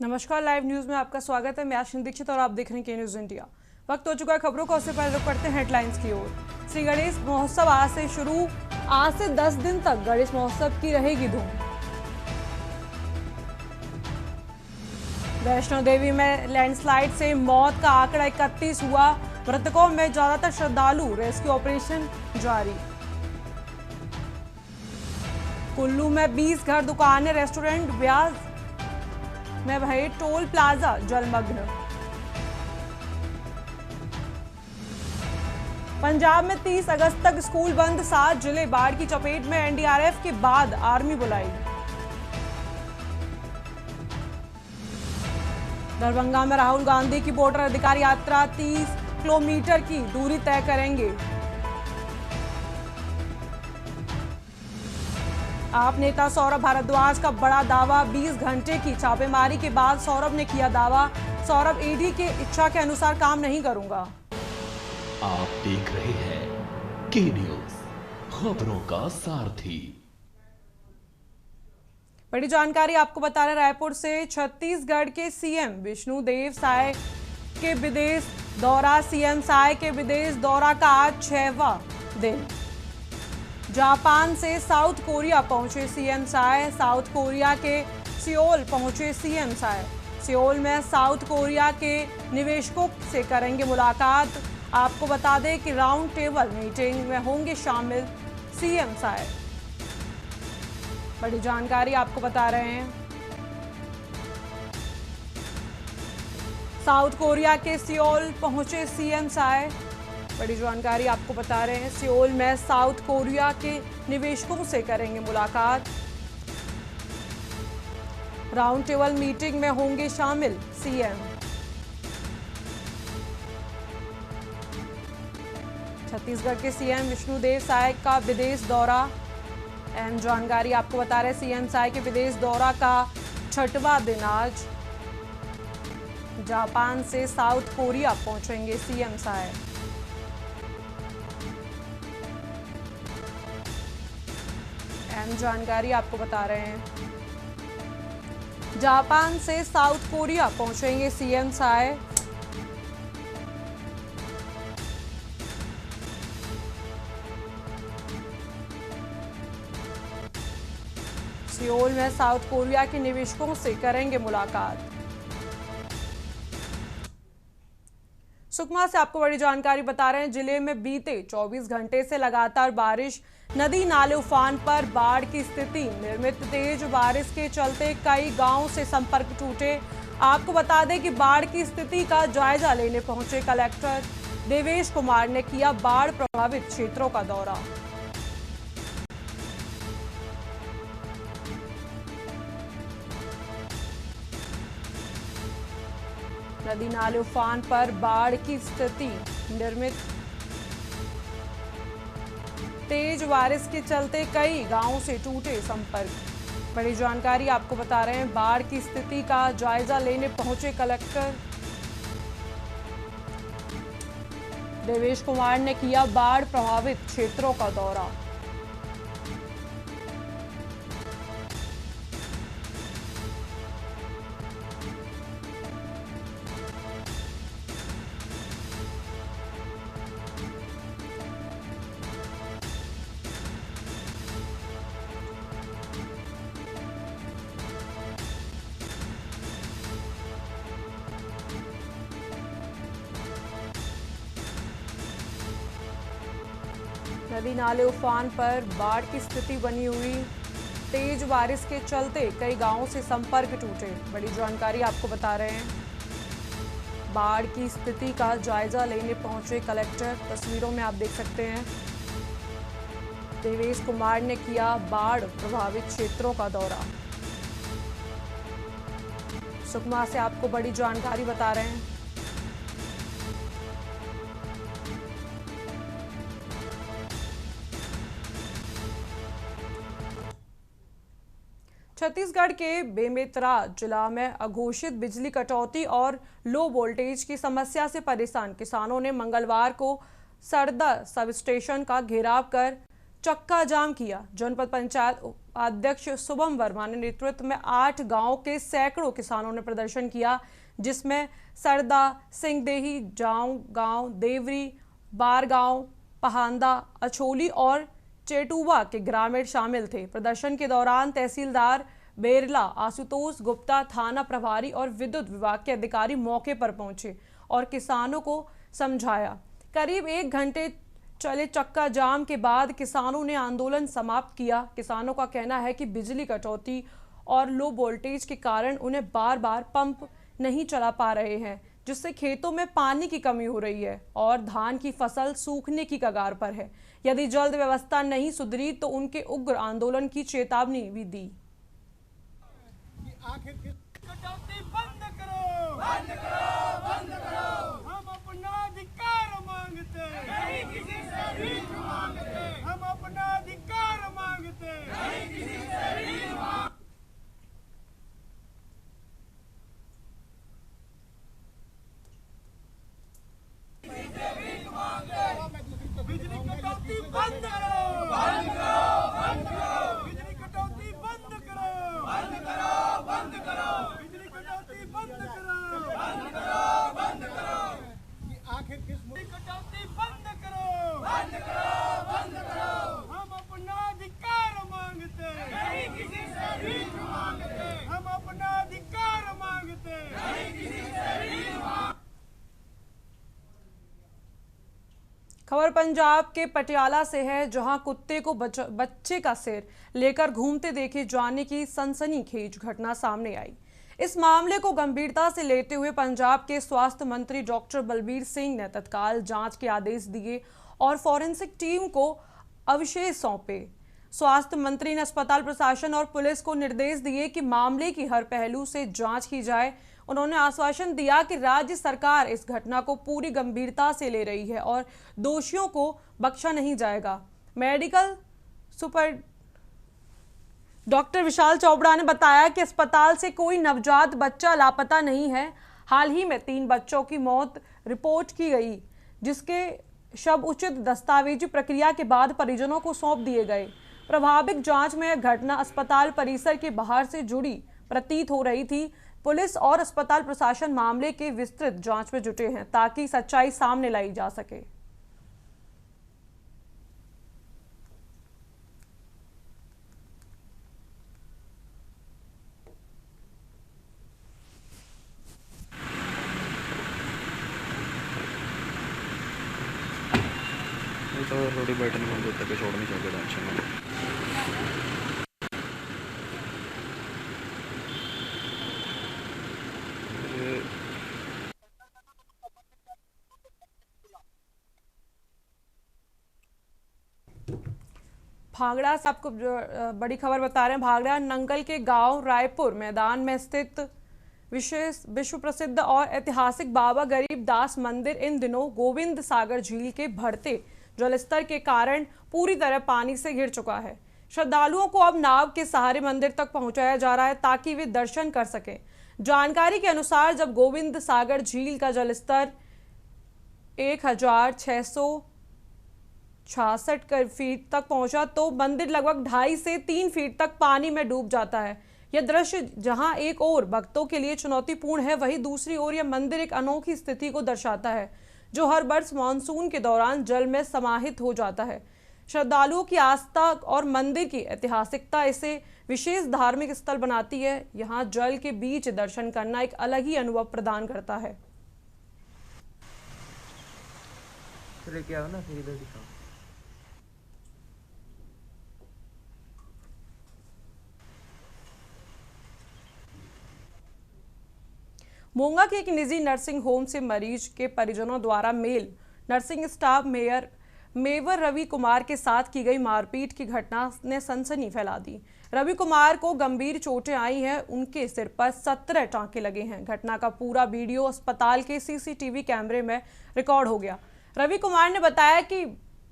नमस्कार, live news में आपका स्वागत है। मैं आशीन दीक्षित और आप देख रहे हैं के न्यूज इंडिया। वक्त हो चुका है खबरों का, उससे पहले रुक पड़ते हैं हेडलाइंस की ओर। श्री गणेश महोत्सव आज से शुरू, आज से 10 दिन तक गणेश महोत्सव की रहेगी धूम। वैष्णो देवी में लैंडस्लाइड से मौत का आंकड़ा 31 हुआ। मृतकों में ज्यादातर श्रद्धालु, रेस्क्यू ऑपरेशन जारी। कुल्लू में 20 घर, दुकानें, रेस्टोरेंट, ब्याज में भरे टोल प्लाजा जलमग्न। पंजाब में 30 अगस्त तक स्कूल बंद, 7 जिले बाढ़ की चपेट में। एनडीआरएफ के बाद आर्मी बुलाई। दरभंगा में राहुल गांधी की वोटर अधिकार यात्रा, 30 किलोमीटर की दूरी तय करेंगे। आप नेता सौरभ भारद्वाज का बड़ा दावा, 20 घंटे की छापेमारी के बाद सौरभ ने किया दावा। सौरभ ईडी के इच्छा के अनुसार काम नहीं करूंगा। आप देख रहे हैं के न्यूज, खबरों का सारथी। बड़ी जानकारी आपको बता रहे, रायपुर से छत्तीसगढ़ के सीएम विष्णुदेव साय के विदेश दौरा। सीएम साय के विदेश दौरा का आज 6वां दिन। जापान से साउथ कोरिया पहुंचे सीएम साय। साउथ कोरिया के सियोल पहुंचे सीएम साय। सियोल में साउथ कोरिया के निवेशकों से करेंगे मुलाकात। आपको बता दें कि राउंड टेबल मीटिंग में होंगे शामिल सीएम साय। बड़ी जानकारी आपको बता रहे हैं, साउथ कोरिया के सियोल पहुंचे सीएम साय। बड़ी जानकारी आपको बता रहे हैं, सियोल में साउथ कोरिया के निवेशकों से करेंगे मुलाकात। राउंड टेबल मीटिंग में होंगे शामिल सीएम। छत्तीसगढ़ के सीएम विष्णुदेव साय का विदेश दौरा। अहम जानकारी आपको बता रहे हैं, सीएम साय के विदेश दौरा का 6वां दिन आज। जापान से साउथ कोरिया पहुंचेंगे सीएम साय। अहम जानकारी आपको बता रहे हैं, जापान से साउथ कोरिया पहुंचेंगे सीएम साय। सियोल में साउथ कोरिया के निवेशकों से करेंगे मुलाकात। सुकमा से आपको बड़ी जानकारी बता रहे हैं, जिले में बीते 24 घंटे से लगातार बारिश, नदी नाले उफान पर, बाढ़ की स्थिति निर्मित। तेज बारिश के चलते कई गांवों से संपर्क टूटे। आपको बता दें कि बाढ़ की स्थिति का जायजा लेने पहुंचे कलेक्टर देवेश कुमार ने किया बाढ़ प्रभावित क्षेत्रों का दौरा। नदी नाले उफान पर, बाढ़ की स्थिति निर्मित। तेज बारिश के चलते कई गांवों से टूटे संपर्क। बड़ी जानकारी आपको बता रहे हैं, बाढ़ की स्थिति का जायजा लेने पहुंचे कलेक्टर देवेश कुमार ने किया बाढ़ प्रभावित क्षेत्रों का दौरा। नदी नाले उफान पर, बाढ़ की स्थिति बनी हुई। तेज बारिश के चलते कई गांवों से संपर्क टूटे। बड़ी जानकारी आपको बता रहे हैं, बाढ़ की स्थिति का जायजा लेने पहुंचे कलेक्टर। तस्वीरों में आप देख सकते हैं, देवेश कुमार ने किया बाढ़ प्रभावित क्षेत्रों का दौरा। सुकमा से आपको बड़ी जानकारी बता रहे हैं, छत्तीसगढ़ के बेमेतरा जिला में अघोषित बिजली कटौती और लो वोल्टेज की समस्या से परेशान किसानों ने मंगलवार को सरदा सब स्टेशन का घेराव कर चक्का जाम किया। जनपद पंचायत अध्यक्ष शुभम वर्मा ने नेतृत्व में 8 गांव के सैकड़ों किसानों ने प्रदर्शन किया, जिसमें सरदा, सिंहदेही, जाऊं गांव, देवरी, बारगांव, पहांदा, अछोली और चेटुवा के ग्रामीण शामिल थे। प्रदर्शन के दौरान तहसीलदार बेरला, आशुतोष गुप्ता, थाना प्रभारी और विद्युत विभाग के अधिकारी मौके पर पहुंचे और किसानों को समझाया। करीब 1 घंटे चले चक्का जाम के बाद किसानों ने आंदोलन समाप्त किया। किसानों का कहना है कि बिजली कटौती और लो वोल्टेज के कारण उन्हें बार बार पंप नहीं चला पा रहे हैं, जिससे खेतों में पानी की कमी हो रही है और धान की फसल सूखने की कगार पर है। यदि जल्द व्यवस्था नहीं सुधरी तो उनके उग्र आंदोलन की चेतावनी भी दी। कटौती बंद करो, बंद करो, बंद करो। हम अपना अधिकार मांगते, नहीं किसी से भीख मांगते। हम अपना अधिकार मांगते, नहीं किसी से भीख मांगते। बिजली कटौती बंद करो, बंद करो, बंद करो। बिजली कटौती बंद करो, बंद करो, बंद करो। बिजली कटौती बंद करो, बंद करो, बंद करो। आखिर किस बिजली कटौती बंद करो, बंद करो, बंद करो। हम अपना अधिकार मांगते, नहीं किसी से भीख मांगते। हम अपना अधिकार मांगते, नहीं किसी से भीख मांगते। खबर पंजाब के पटियाला से है, जहां कुत्ते को बच्चे का सिर लेकर घूमते देखे जाने की सनसनीखेज घटना सामने आई। इस मामले को गंभीरता से लेते हुए पंजाब के स्वास्थ्य मंत्री डॉक्टर बलबीर सिंह ने तत्काल जांच के आदेश दिए और फॉरेंसिक टीम को अवशेष सौंपे। स्वास्थ्य मंत्री ने अस्पताल प्रशासन और पुलिस को निर्देश दिए कि मामले की हर पहलू से जांच की जाए। उन्होंने आश्वासन दिया कि राज्य सरकार इस घटना को पूरी गंभीरता से ले रही है और दोषियों को बख्शा नहीं जाएगा। मेडिकल सुपर डॉक्टर विशाल चोपड़ा ने बताया कि अस्पताल से कोई नवजात बच्चा लापता नहीं है। हाल ही में 3 बच्चों की मौत रिपोर्ट की गई, जिसके शव उचित दस्तावेजी प्रक्रिया के बाद परिजनों को सौंप दिए गए। प्रभावित जांच में यह घटना अस्पताल परिसर के बाहर से जुड़ी प्रतीत हो रही थी। पुलिस और अस्पताल प्रशासन मामले के विस्तृत जांच में जुटे हैं ताकि सच्चाई सामने लाई जा सके। तो थोड़ी बैठने बंद होता है, छोड़ नहीं चाहिए टेंशन। भांगड़ा से आपको बड़ी खबर बता रहे हैं। भांगड़ा नंगल के गांव रायपुर मैदान में स्थित विश्व प्रसिद्ध और ऐतिहासिक बाबा गरीबदास मंदिर इन दिनों गोविंद सागर झील के बढ़ते जलस्तर के कारण पूरी तरह पानी से घिर चुका है। श्रद्धालुओं को अब नाव के सहारे मंदिर तक पहुंचाया जा रहा है ताकि वे दर्शन कर सकें। जानकारी के अनुसार जब गोविंद सागर झील का जलस्तर 1666 फीट तक पहुंचा तो मंदिर लगभग 2.5 से 3 फीट तक पानी में डूब जाता है। यह दृश्य जहां एक ओर भक्तों के लिए चुनौतीपूर्ण है, वहीं दूसरी ओर यह मंदिर एक अनोखी स्थिति को दर्शाता है जो हर वर्ष मानसून के दौरान जल में समाहित हो जाता है। श्रद्धालुओं की आस्था और मंदिर की ऐतिहासिकता इसे विशेष धार्मिक स्थल बनाती है। यहाँ जल के बीच दर्शन करना एक अलग ही अनुभव प्रदान करता है। लेके आओ ना, फिर इधर दिखाओ। मोंगा के एक निजी नर्सिंग होम से मरीज के परिजनों द्वारा मेल नर्सिंग स्टाफ मेवर रवि कुमार के साथ की गई मारपीट की घटना ने सनसनी फैला दी। रवि कुमार को गंभीर चोटें आई हैं, उनके सिर पर 17 टांके लगे हैं। घटना का पूरा वीडियो अस्पताल के सीसीटीवी कैमरे में रिकॉर्ड हो गया। रवि कुमार ने बताया कि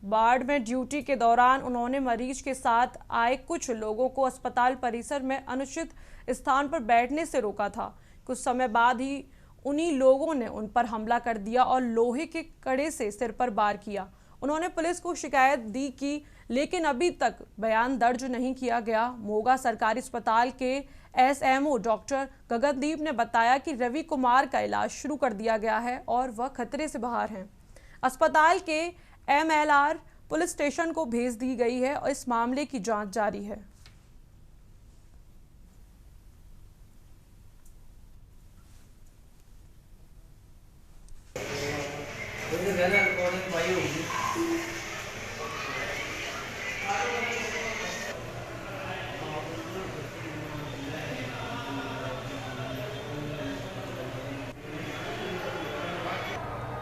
वार्ड में ड्यूटी के दौरान उन्होंने मरीज के साथ आए कुछ लोगों को अस्पताल परिसर में अनुचित स्थान पर बैठने से रोका था। कुछ समय बाद ही उन्हीं लोगों ने उन पर हमला कर दिया और लोहे के कड़े से सिर पर वार किया। उन्होंने पुलिस को शिकायत दी कि लेकिन अभी तक बयान दर्ज नहीं किया गया। मोगा सरकारी अस्पताल के एसएमओ डॉक्टर गगनदीप ने बताया कि रवि कुमार का इलाज शुरू कर दिया गया है और वह खतरे से बाहर हैं। अस्पताल के एमएलआर पुलिस स्टेशन को भेज दी गई है और इस मामले की जांच जारी है।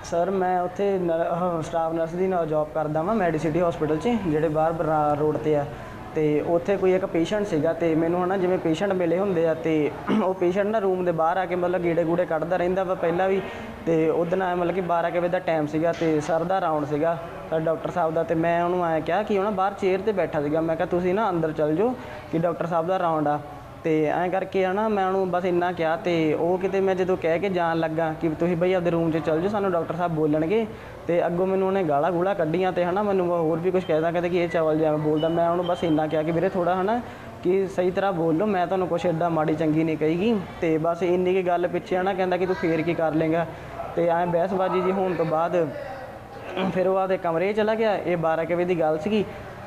सर मैं उत्थे स्टाफ नर्स ਦੀ ਨਾਲ ਜੌਬ ਕਰਦਾ ਵਾਂ ਮੈਡੀਸਿਟੀ ਹਸਪੀਟਲ 'ਚ ਜਿਹੜੇ ਬਾਹਰ ਰੋਡ ਤੇ ਆ ਤੇ ਉੱਥੇ ਕੋਈ ਇੱਕ ਪੇਸ਼ੈਂਟ ਸੀਗਾ ਤੇ ਮੈਨੂੰ ਹਨਾ ਜਿਵੇਂ ਪੇਸ਼ੈਂਟ ਮਿਲੇ ਹੁੰਦੇ ਆ ਤੇ ਉਹ ਪੇਸ਼ੈਂਟ ਨਾ ਰੂਮ ਦੇ ਬਾਹਰ ਆ ਕੇ ਮਤਲਬ ਗੇੜੇ ਗੂੜੇ ਕੱਢਦਾ ਰਹਿੰਦਾ ਵਾ ਪਹਿਲਾਂ ਵੀ ਤੇ ਉਦੋਂ ਮਤਲਬ ਕਿ 12 ਵਜੇ ਦਾ ਟਾਈਮ ਸੀਗਾ ਤੇ ਸਰ ਦਾ ਰਾਊਂਡ ਸੀਗਾ ਸਰ ਡਾਕਟਰ ਸਾਹਿਬ ਦਾ ਤੇ ਮੈਂ ਉਹਨੂੰ ਆਇਆ ਕਿਹਾ ਕਿ ਉਹ ਨਾ ਬਾਹਰ ਚੇਅਰ ਤੇ ਬੈਠਾ ਸੀਗਾ ਮੈਂ ਕਿਹਾ ਤੁਸੀਂ ਨਾ ਅੰਦਰ ਚੱਲ ਜਾਓ ਕਿ ਡਾਕਟਰ ਸਾਹਿਬ ਦਾ ਰਾਊਂਡ ਆ ਤੇ ਐਂ ਕਰਕੇ ਹਨਾ ਮੈਂ ਉਹਨੂੰ ਬਸ ਇੰਨਾ ਕਿਹਾ ਤੇ ਉਹ ਕਿਤੇ ਮੈਂ ਜਦੋਂ ਕਹਿ ਕੇ ਜਾਣ ਲੱਗਾ ਕਿ ਤੁਸੀਂ ਬਈ ਆਪਦੇ ਰੂਮ 'ਚ ਚੱਲ ਜਾਓ ਸਾਨੂੰ ਡਾਕਟਰ ਸਾਹਿਬ ਬੋਲਣਗੇ ਤੇ ਅੱਗੋਂ ਮੈਨੂੰ ਉਹਨੇ ਗਾਲਾਂ ਗੂਲਾਂ ਕੱਢੀਆਂ ਤੇ ਹਨਾ ਮੈਨੂੰ ਹੋਰ ਵੀ ਕੁਝ ਕਹਿਦਾ ਕਹਿੰਦੇ ਕਿ ਇਹ ਚਾਵਲ ਜਿਹਾ ਬੋਲਦਾ ਮੈਂ ਉਹਨੂੰ ਬਸ ਇੰਨਾ ਕਿਹਾ ਕਿ ਵੀਰੇ ਥੋੜਾ ਹਨਾ ਕਿ ਸਹੀ ਤਰ੍ਹਾਂ ਬੋਲੋ ਮੈਂ ਤੁਹਾਨੂੰ ਕੁਛ ਐਡਾ ਮਾੜੀ ਚੰਗੀ ਨਹੀਂ ਕਹੀਗੀ ਤੇ ਬਸ ਇੰਨੀ ਕੀ ਗੱਲ ਪਿੱਛੇ ਹਨਾ ਕਹਿੰਦਾ ਕਿ ਤੂੰ ਫੇਰ ਕੀ ਕਰ ਲੇਗਾ ਤੇ ਐਂ ਬਹਿਸਬਾਜੀ ਜੀ ਹੋਣ ਤੋਂ ਬਾਅਦ ਫਿਰ ਉਹ ਆਪਦੇ ਕਮਰੇ 'ਚ ਚਲਾ ਗਿਆ। ਇਹ 12 ਵਜੇ ਦੀ ਗੱਲ ਸੀਗੀ।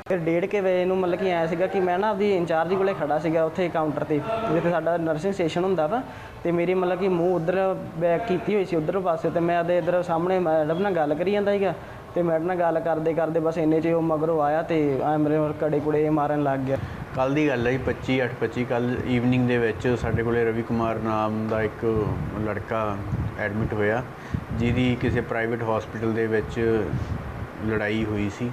ਫਿਰ 1:30 ਵਜੇ ਨੂੰ ਮਤਲਬ ਕਿ ਆਇਆ ਸੀਗਾ ਕਿ ਮੈਂ ਨਾ ਆਪਦੀ ਇੰਚਾਰਜ ਕੋਲੇ ਖੜਾ ਸੀਗਾ ਉੱਥੇ ਕਾਊਂਟਰ ਤੇ ਜਿੱਥੇ ਸਾਡਾ ਨਰਸਿੰਗ ਸਟੇਸ਼ਨ ਹੁੰਦਾ ਵਾ ਤੇ ਮੇਰੀ ਮਤਲਬ ਕਿ ਮੂੰਹ ਉੱਧਰ ਬੈਕ ਕੀਤੀ ਹੋਈ ਸੀ ਉੱਧਰ ਪਾਸੇ ਤੇ ਮੈਂ ਆਪਦੇ ਇੱਧਰ ਸਾਹਮਣੇ ਮੈਡਮ ਨਾਲ ਗੱਲ ਕਰੀ ਜਾਂਦਾ ਸੀਗਾ ਤੇ ਮੈਡਮ ਨਾਲ ਗੱਲ ਕਰਦੇ ਕਰਦੇ ਬਸ ਇੰਨੇ 'ਚ ਉਹ ਮਗਰੋਂ ਆਇਆ ਤੇ ਮੇਰੇ ਕੜੇ ਕੁੜੇ ਮਾਰਨ ਲੱਗ ਗਿਆ। ਕੱਲ੍ਹ ਦੀ ਗੱਲ ਹੈ ਜੀ 25/8/25 ਕੱਲ੍ਹ ਈਵਨਿੰਗ ਦੇ ਵਿੱਚ ਸਾਡੇ ਕੋਲੇ ਰਵੀ ਕੁਮਾਰ ਨਾਮ ਦਾ ਇੱਕ ਲੜਕਾ ਐਡਮਿਟ ਹੋਇਆ ਜਿਹਦੀ ਕਿਸੇ ਪ੍ਰਾਈਵੇਟ ਹਸਪੀਟਲ ਦੇ ਵਿੱਚ ਲੜਾਈ ਹੋਈ ਸੀ।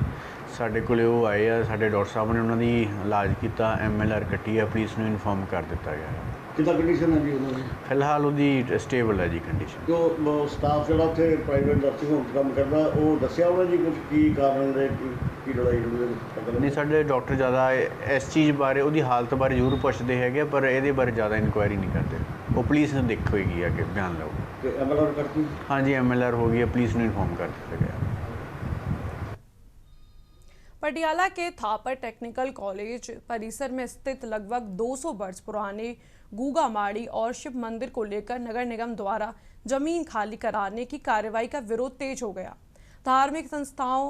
ਸਾਡੇ ਕੋਲੇ ਉਹ ਆਏ ਆ ਸਾਡੇ ਡਾਕਟਰ ਸਾਹਿਬ ਨੇ ਉਹਨਾਂ ਦੀ ਇਲਾਜ ਕੀਤਾ MLR ਕੱਟੀ ਆ ਪੁਲਿਸ ਨੂੰ ਇਨਫੋਰਮ ਕਰ ਦਿੱਤਾ ਗਿਆ। ਕਿੱਦਾਂ ਕੰਡੀਸ਼ਨ ਹੈ ਜੀ ਉਹਨਾਂ ਦੀ? ਫਿਲਹਾਲ ਉਹਦੀ ਸਟੇਬਲ ਹੈ ਜੀ ਕੰਡੀਸ਼ਨ। ਜੋ ਸਟਾਫ ਜਿਹੜਾ ਉੱਥੇ ਪ੍ਰਾਈਵੇਟ ਨਰਸਿੰਗ ਹੋਮ 'ਚ ਕੰਮ ਕਰਦਾ ਉਹ ਦੱਸਿਆ ਉਹਨਾਂ ਜੀ ਕੁਝ ਕੀ ਕਾਰਨ ਦੇ ਕੀ ਲੜਾਈ ਹੋਈ? ਨਹੀਂ ਸਾਡੇ ਡਾਕਟਰ ਜ਼ਿਆਦਾ ਇਸ ਚੀਜ਼ ਬਾਰੇ ਉਹਦੀ ਹਾਲਤ ਬਾਰੇ ਜ਼ਰੂਰ ਪੁੱਛਦੇ ਹੈਗੇ ਪਰ ਇਹਦੇ ਬਾਰੇ ਜ਼ਿਆਦਾ ਇਨਕੁਆਇਰੀ ਨਹੀਂ ਕਰਦੇ। ਉਹ ਪੁਲਿਸ ਨੂੰ ਦੇਖੇਗੀ ਅੱਗੇ ਬਿਆਨ ਲਓ। ਤੇ MLR ਕਰਤੀ? ਹਾਂਜੀ MLR ਹੋ गई है पुलिस ने इन्फॉर्म कर दिया गया। पटियाला के थापर टेक्निकल कॉलेज परिसर में स्थित लगभग 200 वर्ष पुराने गूगा माड़ी और शिव मंदिर को लेकर नगर निगम द्वारा जमीन खाली कराने की कार्रवाई का विरोध तेज हो गया। धार्मिक संस्थाओं,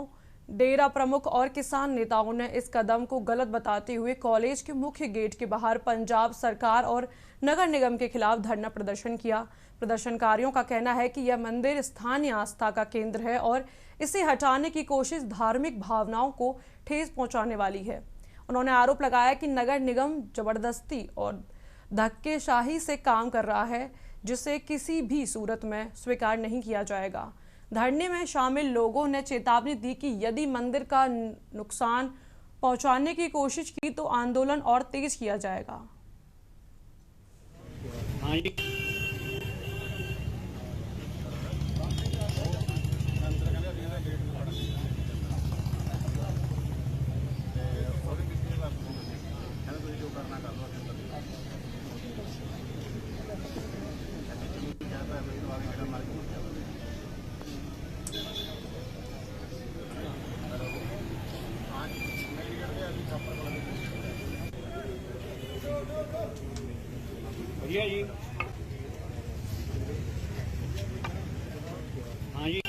डेरा प्रमुख और किसान नेताओं ने इस कदम को गलत बताते हुए कॉलेज के मुख्य गेट के बाहर पंजाब सरकार और नगर निगम के खिलाफ धरना प्रदर्शन किया। प्रदर्शनकारियों का कहना है कि यह मंदिर स्थानीय आस्था का केंद्र है और इसे हटाने की कोशिश धार्मिक भावनाओं को ठेस पहुंचाने वाली है। उन्होंने आरोप लगाया कि नगर निगम जबरदस्ती और धक्केशाही से काम कर रहा है जिसे किसी भी सूरत में स्वीकार नहीं किया जाएगा। धरने में शामिल लोगों ने चेतावनी दी कि यदि मंदिर का नुकसान पहुंचाने की कोशिश की तो आंदोलन और तेज किया जाएगा। बढ़िया जी। हाँ जी।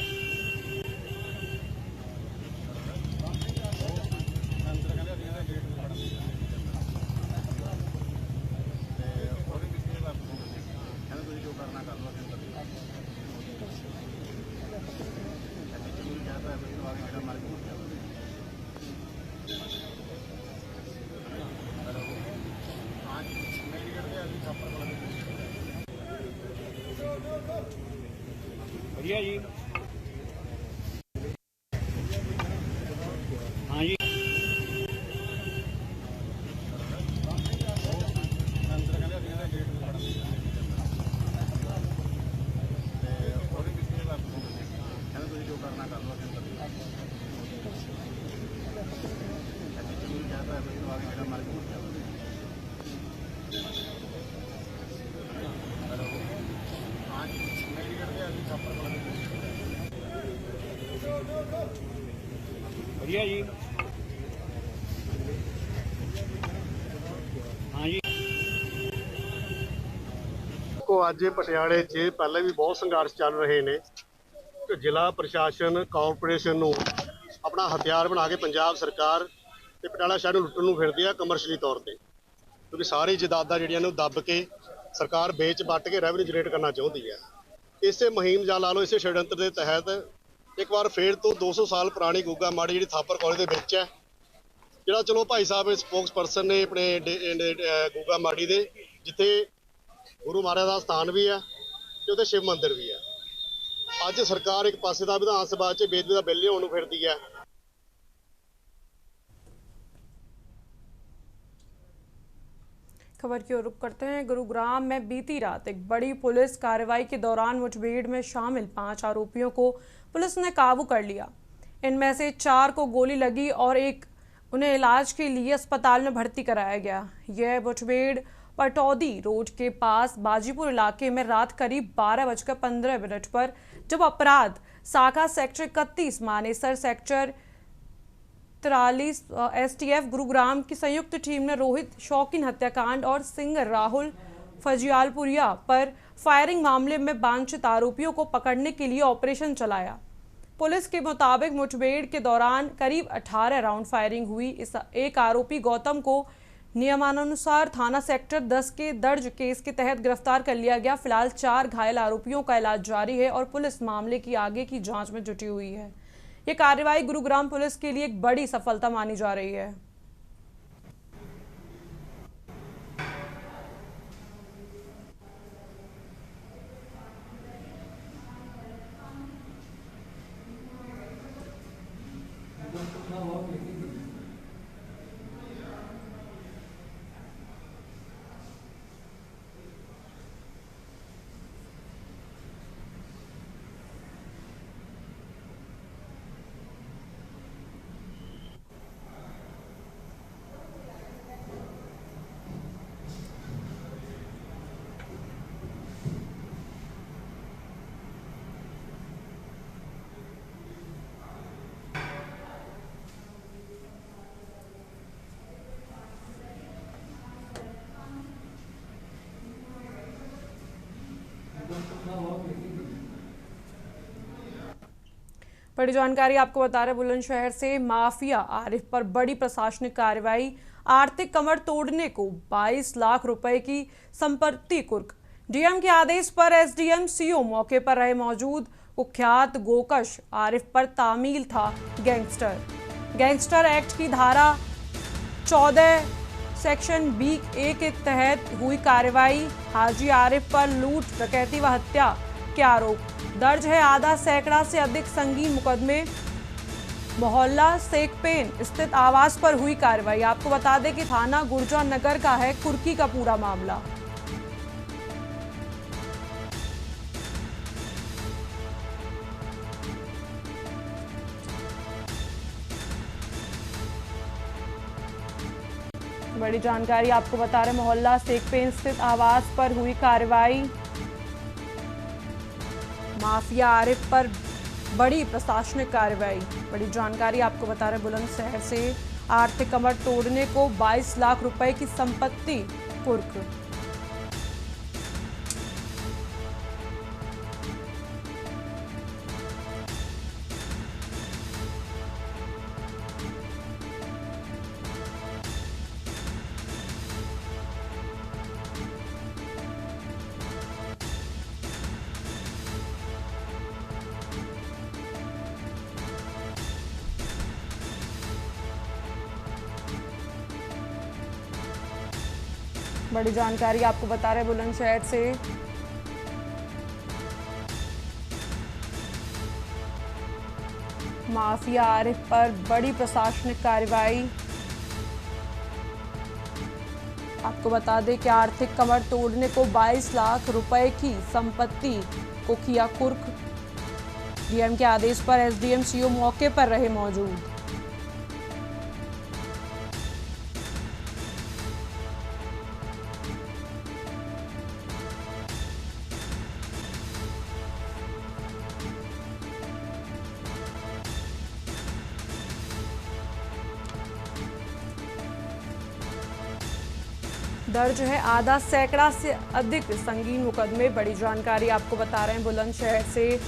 बढ़िया जी। हाँ जी। बढ़िया जी। ਅੱਜ ਪਟਿਆਲੇ 'ਚ ਪਹਿਲਾਂ ਵੀ ਬਹੁਤ ਸੰਘਰਸ਼ ਚੱਲ ਰਹੇ ਨੇ ਕਿ ਜ਼ਿਲ੍ਹਾ ਪ੍ਰਸ਼ਾਸਨ ਕਾਰਪੋਰੇਸ਼ਨ ਨੂੰ ਆਪਣਾ ਹਥਿਆਰ ਬਣਾ ਕੇ ਪੰਜਾਬ ਸਰਕਾਰ ਤੇ ਪਟਿਆਲਾ ਸ਼ਹਿਰ ਨੂੰ ਲੁੱਟਣ ਨੂੰ ਫਿਰਦੀ ਆ ਕਮਰਸ਼ਲੀ ਤੌਰ ਤੇ, ਕਿਉਂਕਿ ਸਾਰੀ ਜਾਇਦਾਦਾਂ ਜਿਹੜੀਆਂ ਨੇ ਉਹ ਦੱਬ ਕੇ ਸਰਕਾਰ ਵੇਚ ਵੱਟ ਕੇ ਰੈਵਨਿਊ ਜਨਰੇਟ ਕਰਨਾ ਚਾਹੁੰਦੀ ਹੈ। ਇਸੇ ਮੁਹਿੰਮ ਜਾਂ ਲਾ ਲਓ ਇਸੇ ਛੜਯੰਤਰ ਦੇ ਤਹਿਤ ਇੱਕ ਵਾਰ ਫੇਰ ਤੋਂ 200 ਸਾਲ ਪੁਰਾਣੀ ਗੁੱਗਾ ਮਾੜੀ ਜਿਹੜੀ ਥਾਪਰ ਕਾਲਜ ਦੇ ਵਿੱਚ ਹੈ, ਜਿਹੜਾ ਚਲੋ ਭਾਈ ਸਾਹਿਬ ਸਪੋਕਸ ਪਰਸਨ ਨੇ ਆਪਣੇ ਗੁੱਗਾ ਮਾੜੀ ਦੇ, ਜਿੱਥੇ ਗੁਰੂ ਮਹਾਰਾਜ ਦਾ ਸਥਾਨ ਵੀ ਹੈ ਤੇ ਉੱਥੇ ਸ਼ਿਵ ਮੰਦਿਰ ਵੀ ਹੈ। ਅੱਜ ਸਰਕਾਰ ਇੱਕ ਪਾਸੇ ਦਾ ਵਿਧਾਨ सभा 'ਚ ਬੇਦਬੀ ਦਾ ਬਿੱਲ ਲਿਆਉਣ ਨੂੰ ਫਿਰਦੀ ਹੈ। खबर की ओर रुख करते हैं। गुरुग्राम में बीती रात एक बड़ी पुलिस कार्रवाई के दौरान मुठभेड़ में शामिल 5 आरोपियों को पुलिस ने काबू कर लिया। इनमें से 4 को गोली लगी और उन्हें इलाज के लिए अस्पताल में भर्ती कराया गया। यह मुठभेड़ पटौदी रोड के पास बाजीपुर इलाके में रात करीब 12:15 पर जब अपराध शाखा sector 31 Manesar sector 43 STF Gurugram की संयुक्त टीम ने रोहित शौकीन हत्याकांड और सिंह राहुल फजियालपुरिया पर फायरिंग मामले में वांछित आरोपियों को पकड़ने के लिए ऑपरेशन चलाया। पुलिस के मुताबिक मुठभेड़ के दौरान करीब 18 राउंड फायरिंग हुई। इस एक आरोपी गौतम को नियमानुसार थाना सेक्टर 10 के दर्ज केस के तहत गिरफ्तार कर लिया गया। फिलहाल 4 घायल आरोपियों का इलाज जारी है और पुलिस मामले की आगे की जांच में जुटी हुई है। ये कार्रवाई गुरुग्राम पुलिस के लिए एक बड़ी सफलता मानी जा रही है। बड़ी जानकारी आपको बता रहे बुलंदशहर से। माफिया आरिफ पर बड़ी प्रशासनिक कार्रवाई। आर्थिक कमर तोड़ने को 22 लाख रुपए की संपत्ति कुर्क। डीएम के आदेश पर एसडीएम सीओ मौके पर रहे मौजूद। कुख्यात गोकश आरिफ पर तामील था गैंगस्टर एक्ट की धारा 14 सेक्शन B(a) के तहत हुई कार्रवाई। हाजी आरिफ पर लूट, डकैती व हत्या के आरोप दर्ज है। आधा सैकड़ा से अधिक संगीन मुकदमे। मोहल्ला सेकपेन स्थित आवास पर हुई कार्रवाई। आपको बता दें कि थाना गुर्जा नगर का है कुर्की का पूरा मामला। बड़ी जानकारी आपको बता रहे मोहल्ला सेकपेन स्थित आवास पर हुई कार्रवाई। माफिया आरिफ पर बड़ी प्रशासनिक कार्रवाई। बड़ी जानकारी आपको बता रहे बुलंदशहर से। आर्थिक कमर तोड़ने को 22 लाख रुपए की संपत्ति कुर्क। बड़ी जानकारी आपको बता रहे बुलंदशहर से। माफिया आरिफ पर बड़ी प्रशासनिक कार्रवाई। आपको बता दें कि आर्थिक कमर तोड़ने को 22 लाख रुपए की संपत्ति को किया कुर्क। डीएम के आदेश पर एसडीएम सीओ मौके पर रहे मौजूद। दर्ज है आधा सैकड़ा से अधिक संगीन मुकदमे। बड़ी जानकारी आपको बता रहे हैं बुलंदशहर से।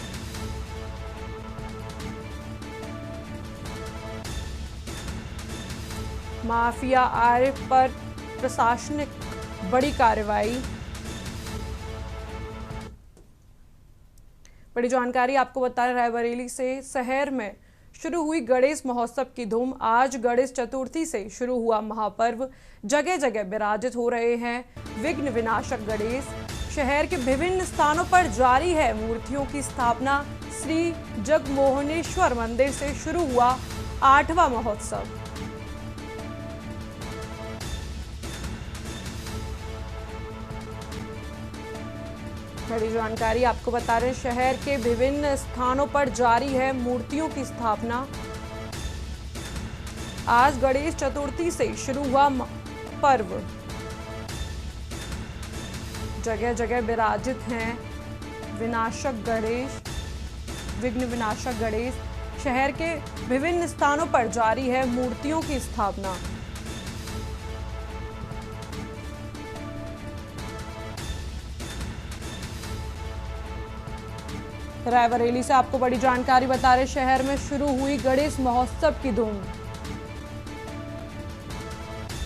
माफिया आय पर प्रशासनिक बड़ी कार्रवाई। बड़ी जानकारी आपको बता रहे रायबरेली से। शहर में शुरू हुई गणेश महोत्सव की धूम। आज गणेश चतुर्थी से शुरू हुआ महापर्व। जगह जगह विराजित हो रहे हैं विघ्न विनाशक गणेश। शहर के विभिन्न स्थानों पर जारी है मूर्तियों की स्थापना। श्री जगमोहनेश्वर मंदिर से शुरू हुआ 8वां महोत्सव। बड़ी जानकारी आपको बता रहे हैं शहर के विभिन्न स्थानों पर जारी है मूर्तियों की स्थापना। आज गणेश चतुर्थी से शुरू हुआ पर्व। जगह जगह विराजित हैं विनाशक गणेश, विघ्न विनाशक गणेश। शहर के विभिन्न स्थानों पर जारी है मूर्तियों की स्थापना। रायबरेली से आपको बड़ी जानकारी बता रहे शहर में शुरू हुई गणेश महोत्सव की धूम।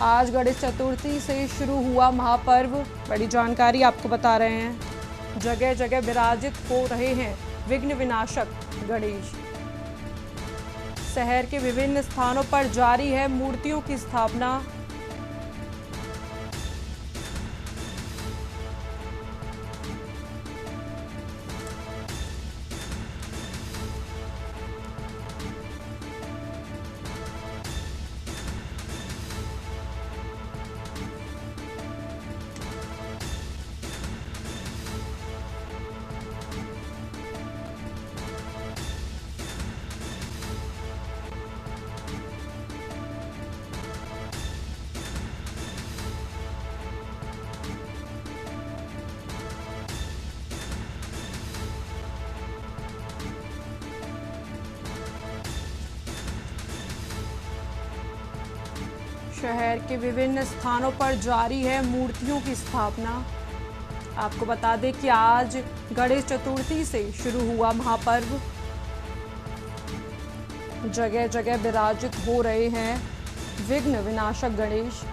आज गणेश चतुर्थी से शुरू हुआ महापर्व। बड़ी जानकारी आपको बता रहे हैं जगह जगह विराजित हो रहे हैं विघ्न विनाशक गणेश। शहर के विभिन्न स्थानों पर जारी है मूर्तियों की स्थापना। शहर के विभिन्न स्थानों पर जारी है मूर्तियों की स्थापना। आपको बता दें कि आज गणेश चतुर्थी से शुरू हुआ महापर्व। जगह जगह विराजित हो रहे हैं विघ्न विनाशक गणेश।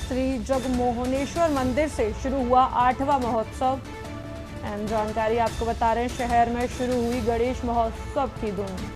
श्री जगमोहनेश्वर मंदिर से शुरू हुआ 8वां महोत्सव। जानकारी आपको बता रहे हैं शहर में शुरू हुई गणेश महोत्सव की धूम।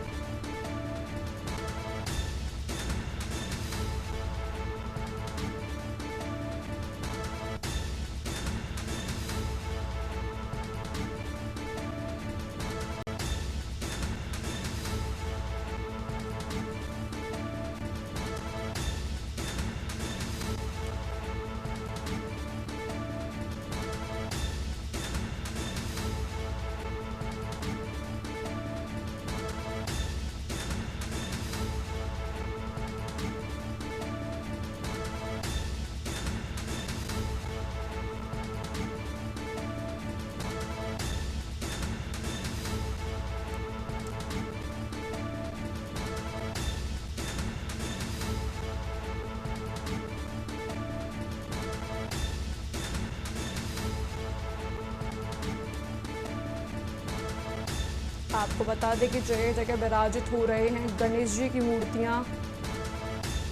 आपको बता दें कि जगह जगह विराजित हो रहे हैं गणेश जी की मूर्तियां।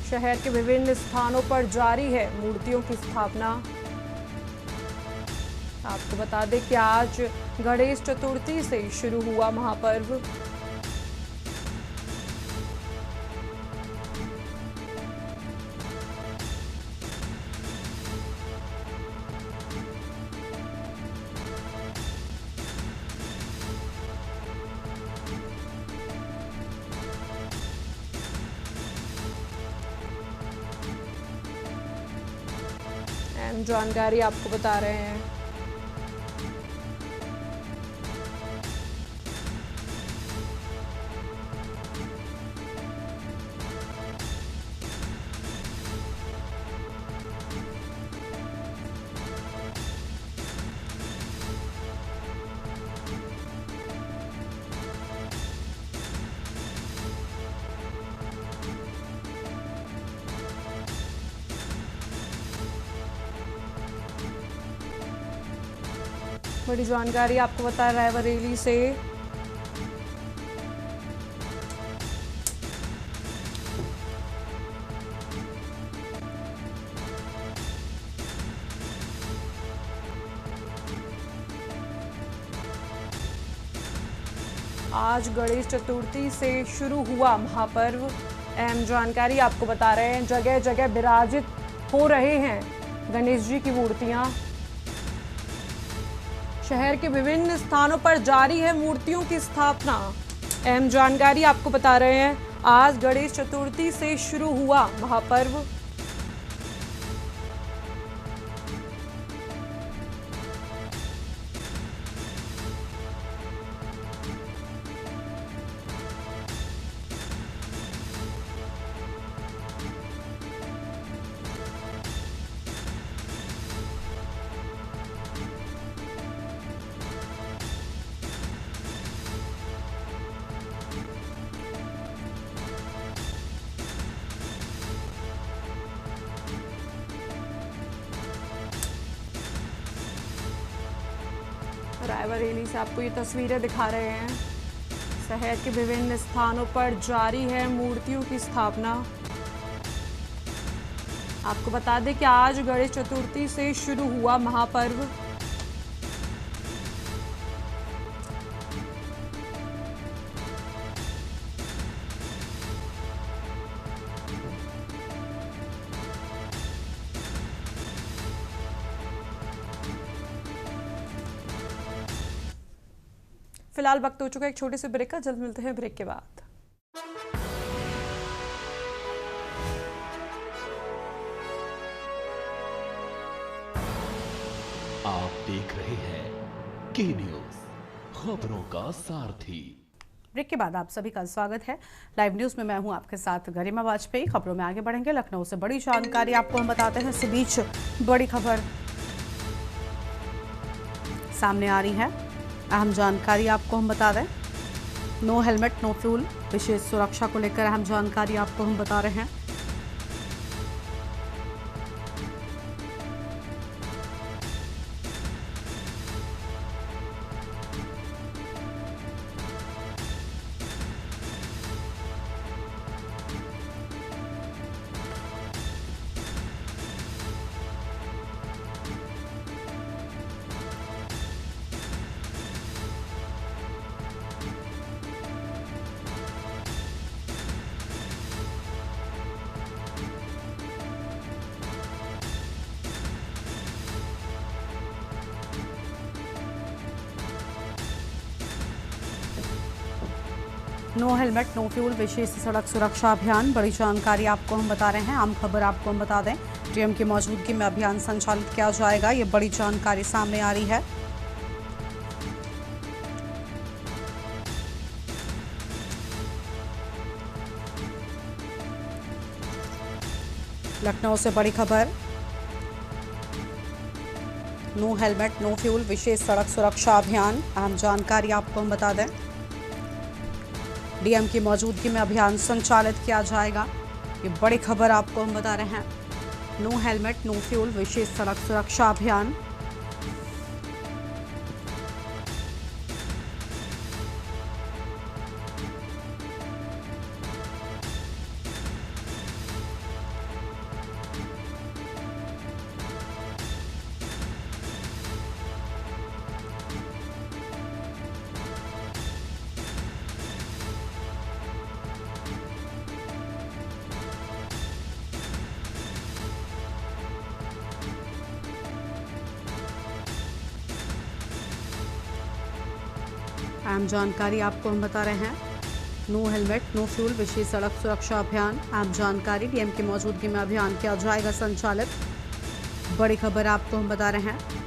शहर के विभिन्न स्थानों पर जारी है मूर्तियों की स्थापना। आपको बता दें कि आज गणेश चतुर्थी से शुरू हुआ महापर्व। जानकारी आपको बता रहे हैं बड़ी जानकारी आपको बता रायबरेली से। आज गणेश चतुर्थी से शुरू हुआ महापर्व। अहम जानकारी आपको बता रहे हैं, जगह जगह विराजित हो रहे हैं गणेश जी की मूर्तियां। शहर के विभिन्न स्थानों पर जारी है मूर्तियों की स्थापना। अहम जानकारी आपको बता रहे हैं, आज गणेश चतुर्थी से शुरू हुआ महापर्व। रायबरेली से आपको ये तस्वीरें दिखा रहे हैं। शहर के विभिन्न स्थानों पर जारी है मूर्तियों की स्थापना। आपको बता दें कि आज गणेश चतुर्थी से शुरू हुआ महापर्व। फिलहाल वक्त हो चुका है एक छोटे से ब्रेक का, जल्द मिलते हैं ब्रेक के बाद। आप देख रहे हैं के न्यूज, खबरों का सारथी। ब्रेक के बाद आप सभी का स्वागत है। लाइव न्यूज में मैं हूं आपके साथ गरिमा वाजपेयी। खबरों में आगे बढ़ेंगे। लखनऊ से बड़ी जानकारी आपको हम बताते हैं। इसी बीच बड़ी खबर सामने आ रही है। अहम जानकारी आपको हम बता दें, नो हेलमेट नो फ्यूल, विशेष सुरक्षा को लेकर अहम जानकारी आपको हम बता रहे हैं। नो हेलमेट नो फ्यूल विशेष सड़क सुरक्षा अभियान, बड़ी जानकारी आपको हम बता रहे हैं। आम खबर आपको हम बता दें, डीएम की मौजूदगी में अभियान संचालित किया जाएगा। ये बड़ी जानकारी सामने आ रही है। लखनऊ से बड़ी खबर, नो हेलमेट नो फ्यूल विशेष सड़क सुरक्षा अभियान। अहम जानकारी आपको हम बता दें, डीएम की मौजूदगी में अभियान संचालित किया जाएगा। ये बड़ी खबर आपको हम बता रहे हैं। नो हेलमेट नो फ्यूल विशेष सड़क सुरक्षा अभियान। आम जानकारी आपको हम बता रहे हैं, नो हेलमेट नो फ्यूल विशेष सड़क सुरक्षा अभियान। आम जानकारी, डीएम की मौजूदगी में अभियान किया जाएगा संचालित। बड़ी खबर आपको हम बता रहे हैं।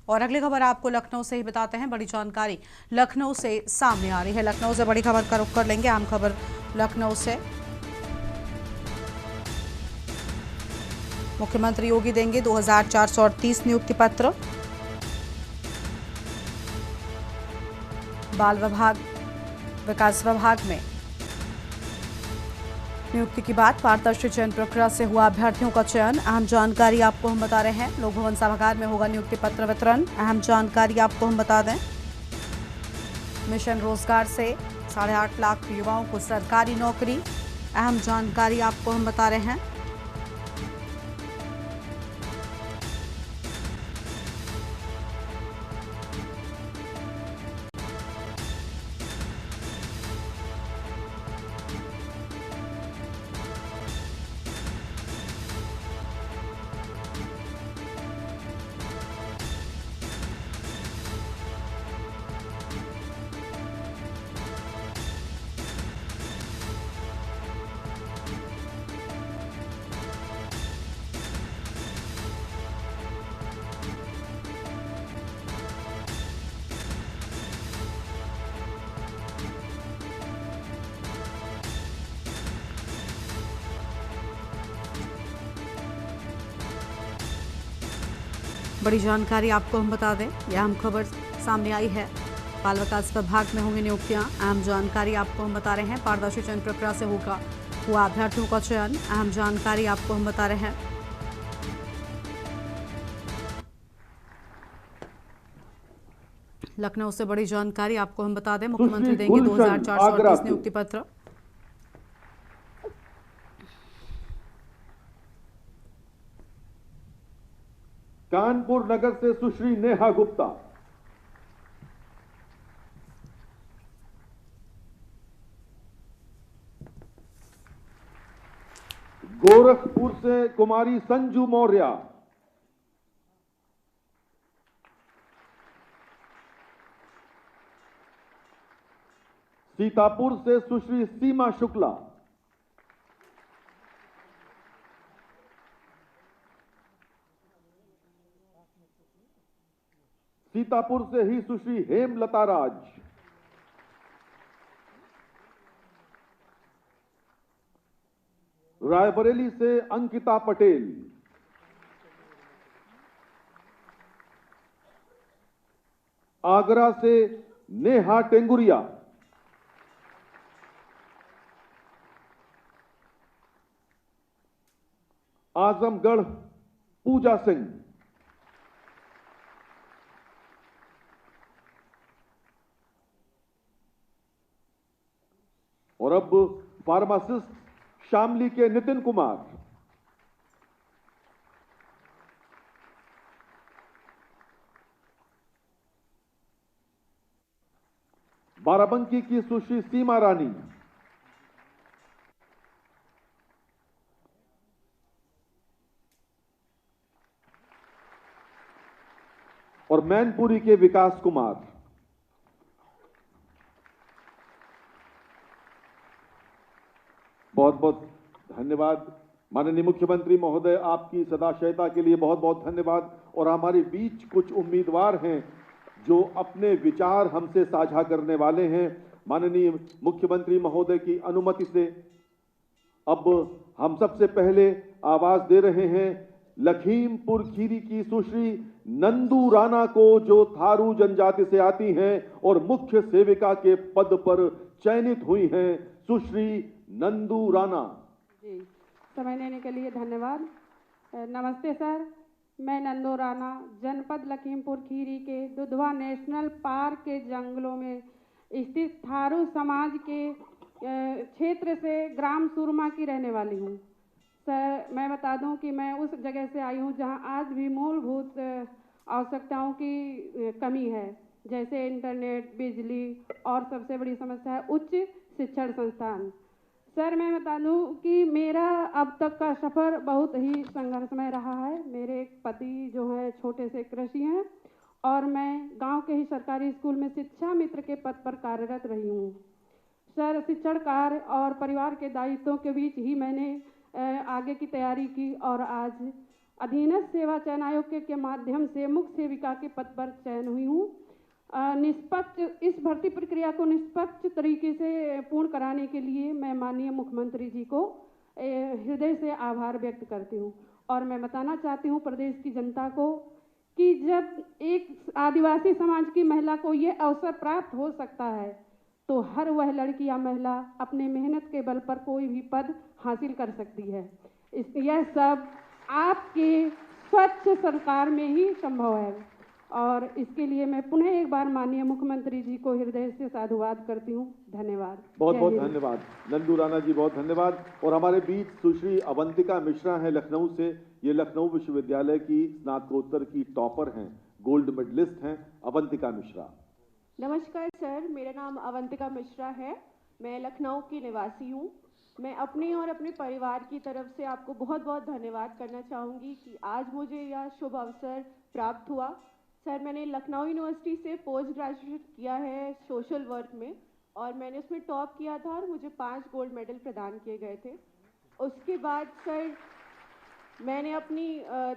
और अगली खबर आपको लखनऊ से ही बताते हैं। बड़ी जानकारी लखनऊ से सामने आ रही है। लखनऊ से बड़ी खबर का रुख कर लेंगे। आम खबर लखनऊ से, मुख्यमंत्री योगी देंगे 2438 नियुक्ति पत्र। बाल विकास विभाग में नियुक्ति की बात। पारदर्शी चयन प्रक्रिया से हुआ अभ्यर्थियों का चयन। अहम जानकारी आपको हम बता रहे हैं। लोक भवन सभागार में होगा नियुक्ति पत्र वितरण। अहम जानकारी आपको हम बता दें। मिशन रोजगार से 8.5 लाख युवाओं को सरकारी नौकरी। अहम जानकारी आपको हम बता रहे हैं। बड़ी जानकारी आपको हम बता दें। यह अहम खबर सामने आई है। बाल विकास विभाग में होंगी नियुक्तियां। अहम जानकारी आपको हम बता रहे हैं। पारदर्शी चयन प्रक्रिया से हुआ अभ्यर्थियों का चयन। अहम जानकारी आपको हम बता रहे हैं। लखनऊ से बड़ी जानकारी आपको हम बता दें। मुख्यमंत्री देंगे 2438 नियुक्ति पत्र। कानपुर नगर से सुश्री नेहा गुप्ता, गोरखपुर से कुमारी संजू मौर्य, सीतापुर से सुश्री सीमा शुक्ला, सीतापुर से ही सुश्री हेमलता राज, रायबरेली से अंकिता पटेल, आगरा से नेहा टेंगुरिया, आजमगढ़ पूजा सिंह, और अब फार्मासिस्ट शामली के नितिन कुमार, बाराबंकी की सुश्री सीमा रानी, और मैनपुरी के विकास कुमार। बहुत बहुत धन्यवाद माननीय मुख्यमंत्री महोदय, आपकी सदाशयता के लिए बहुत बहुत धन्यवाद। और हमारे बीच कुछ उम्मीदवार हैं जो अपने विचार हमसे साझा करने वाले हैं। माननीय मुख्यमंत्री महोदय की अनुमति से अब हम सबसे पहले आवाज दे रहे हैं लखीमपुर खीरी की सुश्री नंदू राणा को, जो थारू जनजाति से आती हैं और मुख्य सेविका के पद पर चयनित हुई हैं। सुश्री नंदू राणा जी, समय लेने के लिए धन्यवाद। नमस्ते सर, मैं नंदू राणा जनपद लखीमपुर खीरी के दुधवा नेशनल पार्क के जंगलों में स्थित थारू समाज के क्षेत्र से ग्राम सुरमा की रहने वाली हूँ। सर, मैं बता दूं कि मैं उस जगह से आई हूँ जहाँ आज भी मूलभूत आवश्यकताओं की कमी है, जैसे इंटरनेट, बिजली और सबसे बड़ी समस्या है उच्च शिक्षण संस्थान। सर, मैं बता दूं कि मेरा अब तक का सफ़र बहुत ही संघर्षमय रहा है। मेरे पति जो हैं छोटे से कृषि हैं और मैं गांव के ही सरकारी स्कूल में शिक्षा मित्र के पद पर कार्यरत रही हूं। सर, शिक्षण कार्य और परिवार के दायित्वों के बीच ही मैंने आगे की तैयारी की और आज अधीनस्थ सेवा चयन आयोग के माध्यम से मुख्य सेविका के पद पर चयन हुई हूँ। निष्पक्ष इस भर्ती प्रक्रिया को निष्पक्ष तरीके से पूर्ण कराने के लिए मैं माननीय मुख्यमंत्री जी को हृदय से आभार व्यक्त करती हूँ। और मैं बताना चाहती हूँ प्रदेश की जनता को कि जब एक आदिवासी समाज की महिला को ये अवसर प्राप्त हो सकता है तो हर वह लड़की या महिला अपने मेहनत के बल पर कोई भी पद हासिल कर सकती है। यह सब आपके स्वच्छ सरकार में ही संभव है और इसके लिए मैं पुनः एक बार माननीय मुख्यमंत्री जी को हृदय से साधुवाद करती हूँ। धन्यवाद। बहुत बहुत धन्यवाद नंदू राणा जी, बहुत धन्यवाद। और हमारे बीच सुश्री अवंतिका मिश्रा हैं लखनऊ से। ये लखनऊ विश्वविद्यालय की स्नातकोत्तर की टॉपर हैं, गोल्ड मेडलिस्ट हैं अवंतिका मिश्रा। नमस्कार सर, मेरा नाम अवंतिका मिश्रा है। मैं लखनऊ की निवासी हूँ। मैं अपने और अपने परिवार की तरफ से आपको बहुत बहुत धन्यवाद करना चाहूँगी कि आज मुझे यह शुभ अवसर प्राप्त हुआ। सर, मैंने लखनऊ यूनिवर्सिटी से पोस्ट ग्रेजुएट किया है सोशल वर्क में और मैंने उसमें टॉप किया था और मुझे 5 गोल्ड मेडल प्रदान किए गए थे। उसके बाद सर मैंने अपनी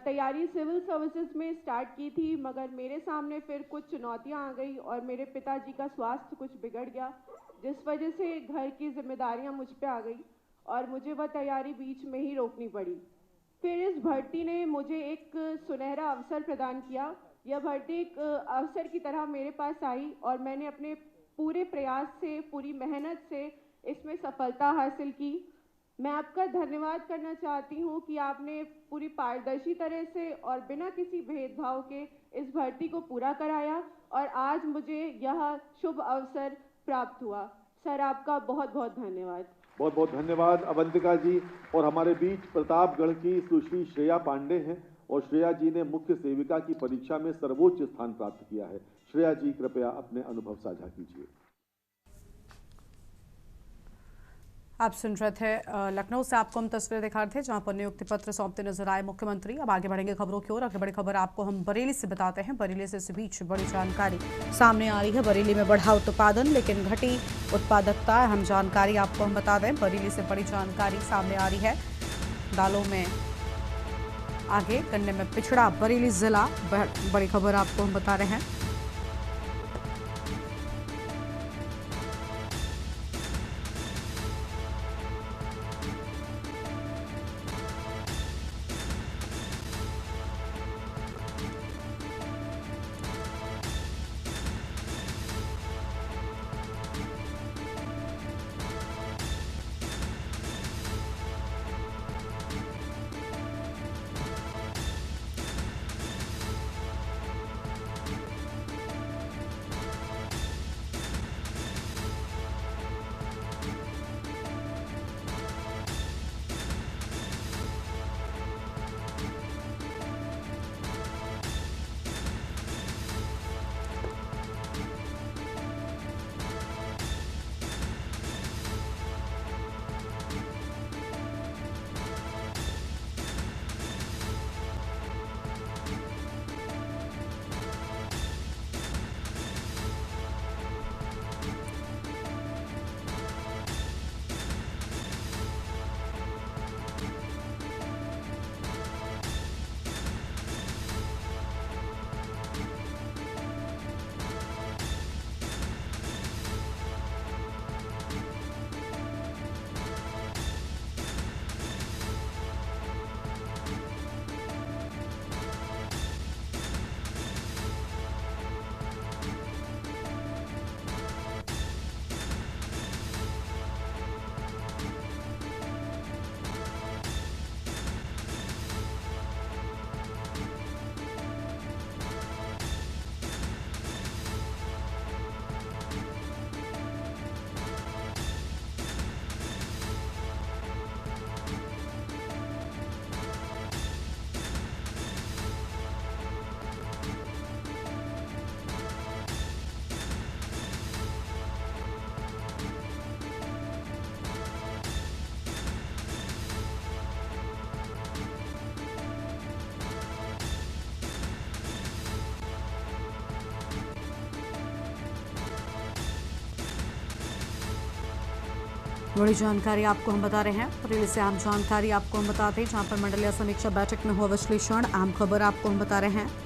तैयारी सिविल सर्विसेज में स्टार्ट की थी, मगर मेरे सामने फिर कुछ चुनौतियां आ गई और मेरे पिताजी का स्वास्थ्य कुछ बिगड़ गया, जिस वजह से घर की जिम्मेदारियां मुझ पे आ गई और मुझे वह तैयारी बीच में ही रोकनी पड़ी। फिर इस भर्ती ने मुझे एक सुनहरा अवसर प्रदान किया। यह भर्ती एक अवसर की तरह मेरे पास आई और मैंने अपने पूरे प्रयास से, पूरी मेहनत से इसमें सफलता हासिल की। मैं आपका धन्यवाद करना चाहती हूँ कि आपने पूरी पारदर्शी तरह से और बिना किसी भेदभाव के इस भर्ती को पूरा कराया और आज मुझे यह शुभ अवसर प्राप्त हुआ। सर, आपका बहुत बहुत धन्यवाद। बहुत बहुत धन्यवाद अवंतिका जी। और हमारे बीच प्रतापगढ़ की सुश्री श्रेया पांडे हैं और श्रेया जी ने मुख्य सेविका की परीक्षा में सर्वोच्च स्थान प्राप्त किया है। श्रेया जी, कृपया अपने अनुभव साझा कीजिए। आप सुन रहे थे लखनऊ से आपको हम तस्वीरें दिखा रहे थे जहां पर नियुक्ति पत्र सौंपते नजर आए मुख्यमंत्री। अब आगे बढ़ेंगे खबरों की ओर। आगे बड़ी खबर आपको हम बरेली से बताते हैं। बरेली से इस बीच बड़ी जानकारी सामने आ रही है। बरेली में बढ़ा उत्पादन लेकिन घटी उत्पादकता। अहम जानकारी आपको हम बता दें, बरेली से बड़ी जानकारी सामने आ रही है। दालों में आगे, गन्ने में पिछड़ा बरेली जिला। बड़ी खबर आपको हम बता रहे हैं। बड़ी जानकारी आपको हम बता रहे हैं। बरेली से अहम जानकारी आपको हम बताते हैं, जहां पर मंडलीय समीक्षा बैठक में हुआ विश्लेषण। अहम खबर आपको हम बता रहे हैं।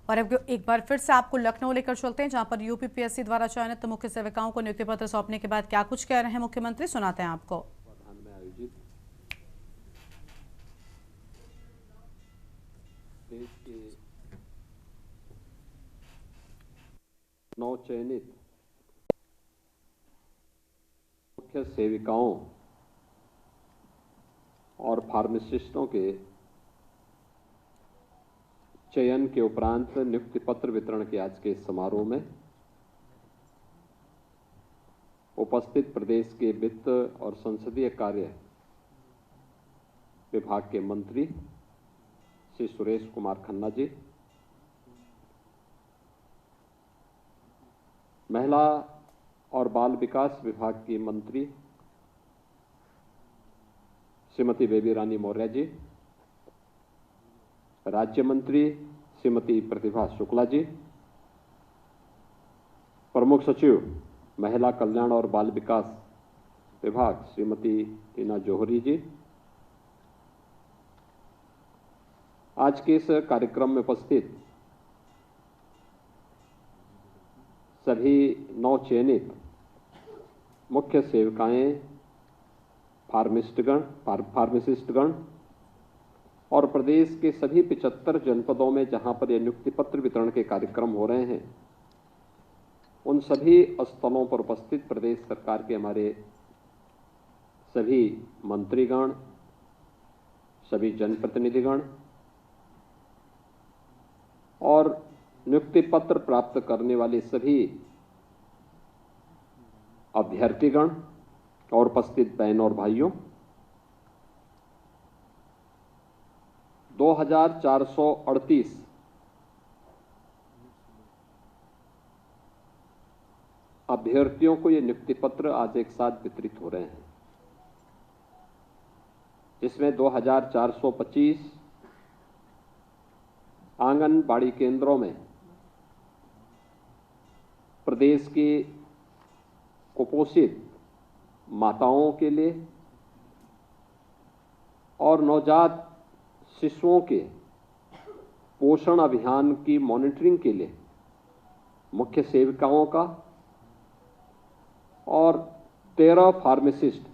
और अब एक बार फिर से आपको लखनऊ लेकर चलते हैं, जहां पर यूपीपीएससी द्वारा चयनित मुख्य सेविकाओं को नियुक्ति पत्र सौंपने के बाद क्या कुछ कह रहे हैं मुख्यमंत्री, सुनाते हैं आपको। देश के नवचयनित मुख्य सेविकाओं और फार्मासिस्टों के चयन के उपरांत नियुक्ति पत्र वितरण के आज के समारोह में उपस्थित प्रदेश के वित्त और संसदीय कार्य विभाग के मंत्री श्री सुरेश कुमार खन्ना जी, महिला और बाल विकास विभाग की मंत्री श्रीमती बेबी रानी मौर्य जी, राज्य मंत्री श्रीमती प्रतिभा शुक्ला जी, प्रमुख सचिव महिला कल्याण और बाल विकास विभाग श्रीमती टीना जौहरी जी, आज के इस कार्यक्रम में उपस्थित सभी नवचयनित मुख्य सेविकाएं, फार्मासिस्टगण और प्रदेश के सभी 75 जनपदों में जहां पर यह नियुक्ति पत्र वितरण के कार्यक्रम हो रहे हैं, उन सभी स्थलों पर उपस्थित प्रदेश सरकार के हमारे सभी मंत्रीगण, सभी जनप्रतिनिधिगण और नियुक्ति पत्र प्राप्त करने वाले सभी अभ्यर्थीगण और उपस्थित बहनों और भाइयों, 2438 अभ्यर्थियों को ये नियुक्ति पत्र आज एक साथ वितरित हो रहे हैं, जिसमें 2425 आंगनबाड़ी केंद्रों में प्रदेश की कुपोषित माताओं के लिए और नवजात शिशुओं के पोषण अभियान की मॉनिटरिंग के लिए मुख्य सेविकाओं का और 13 फार्मासिस्ट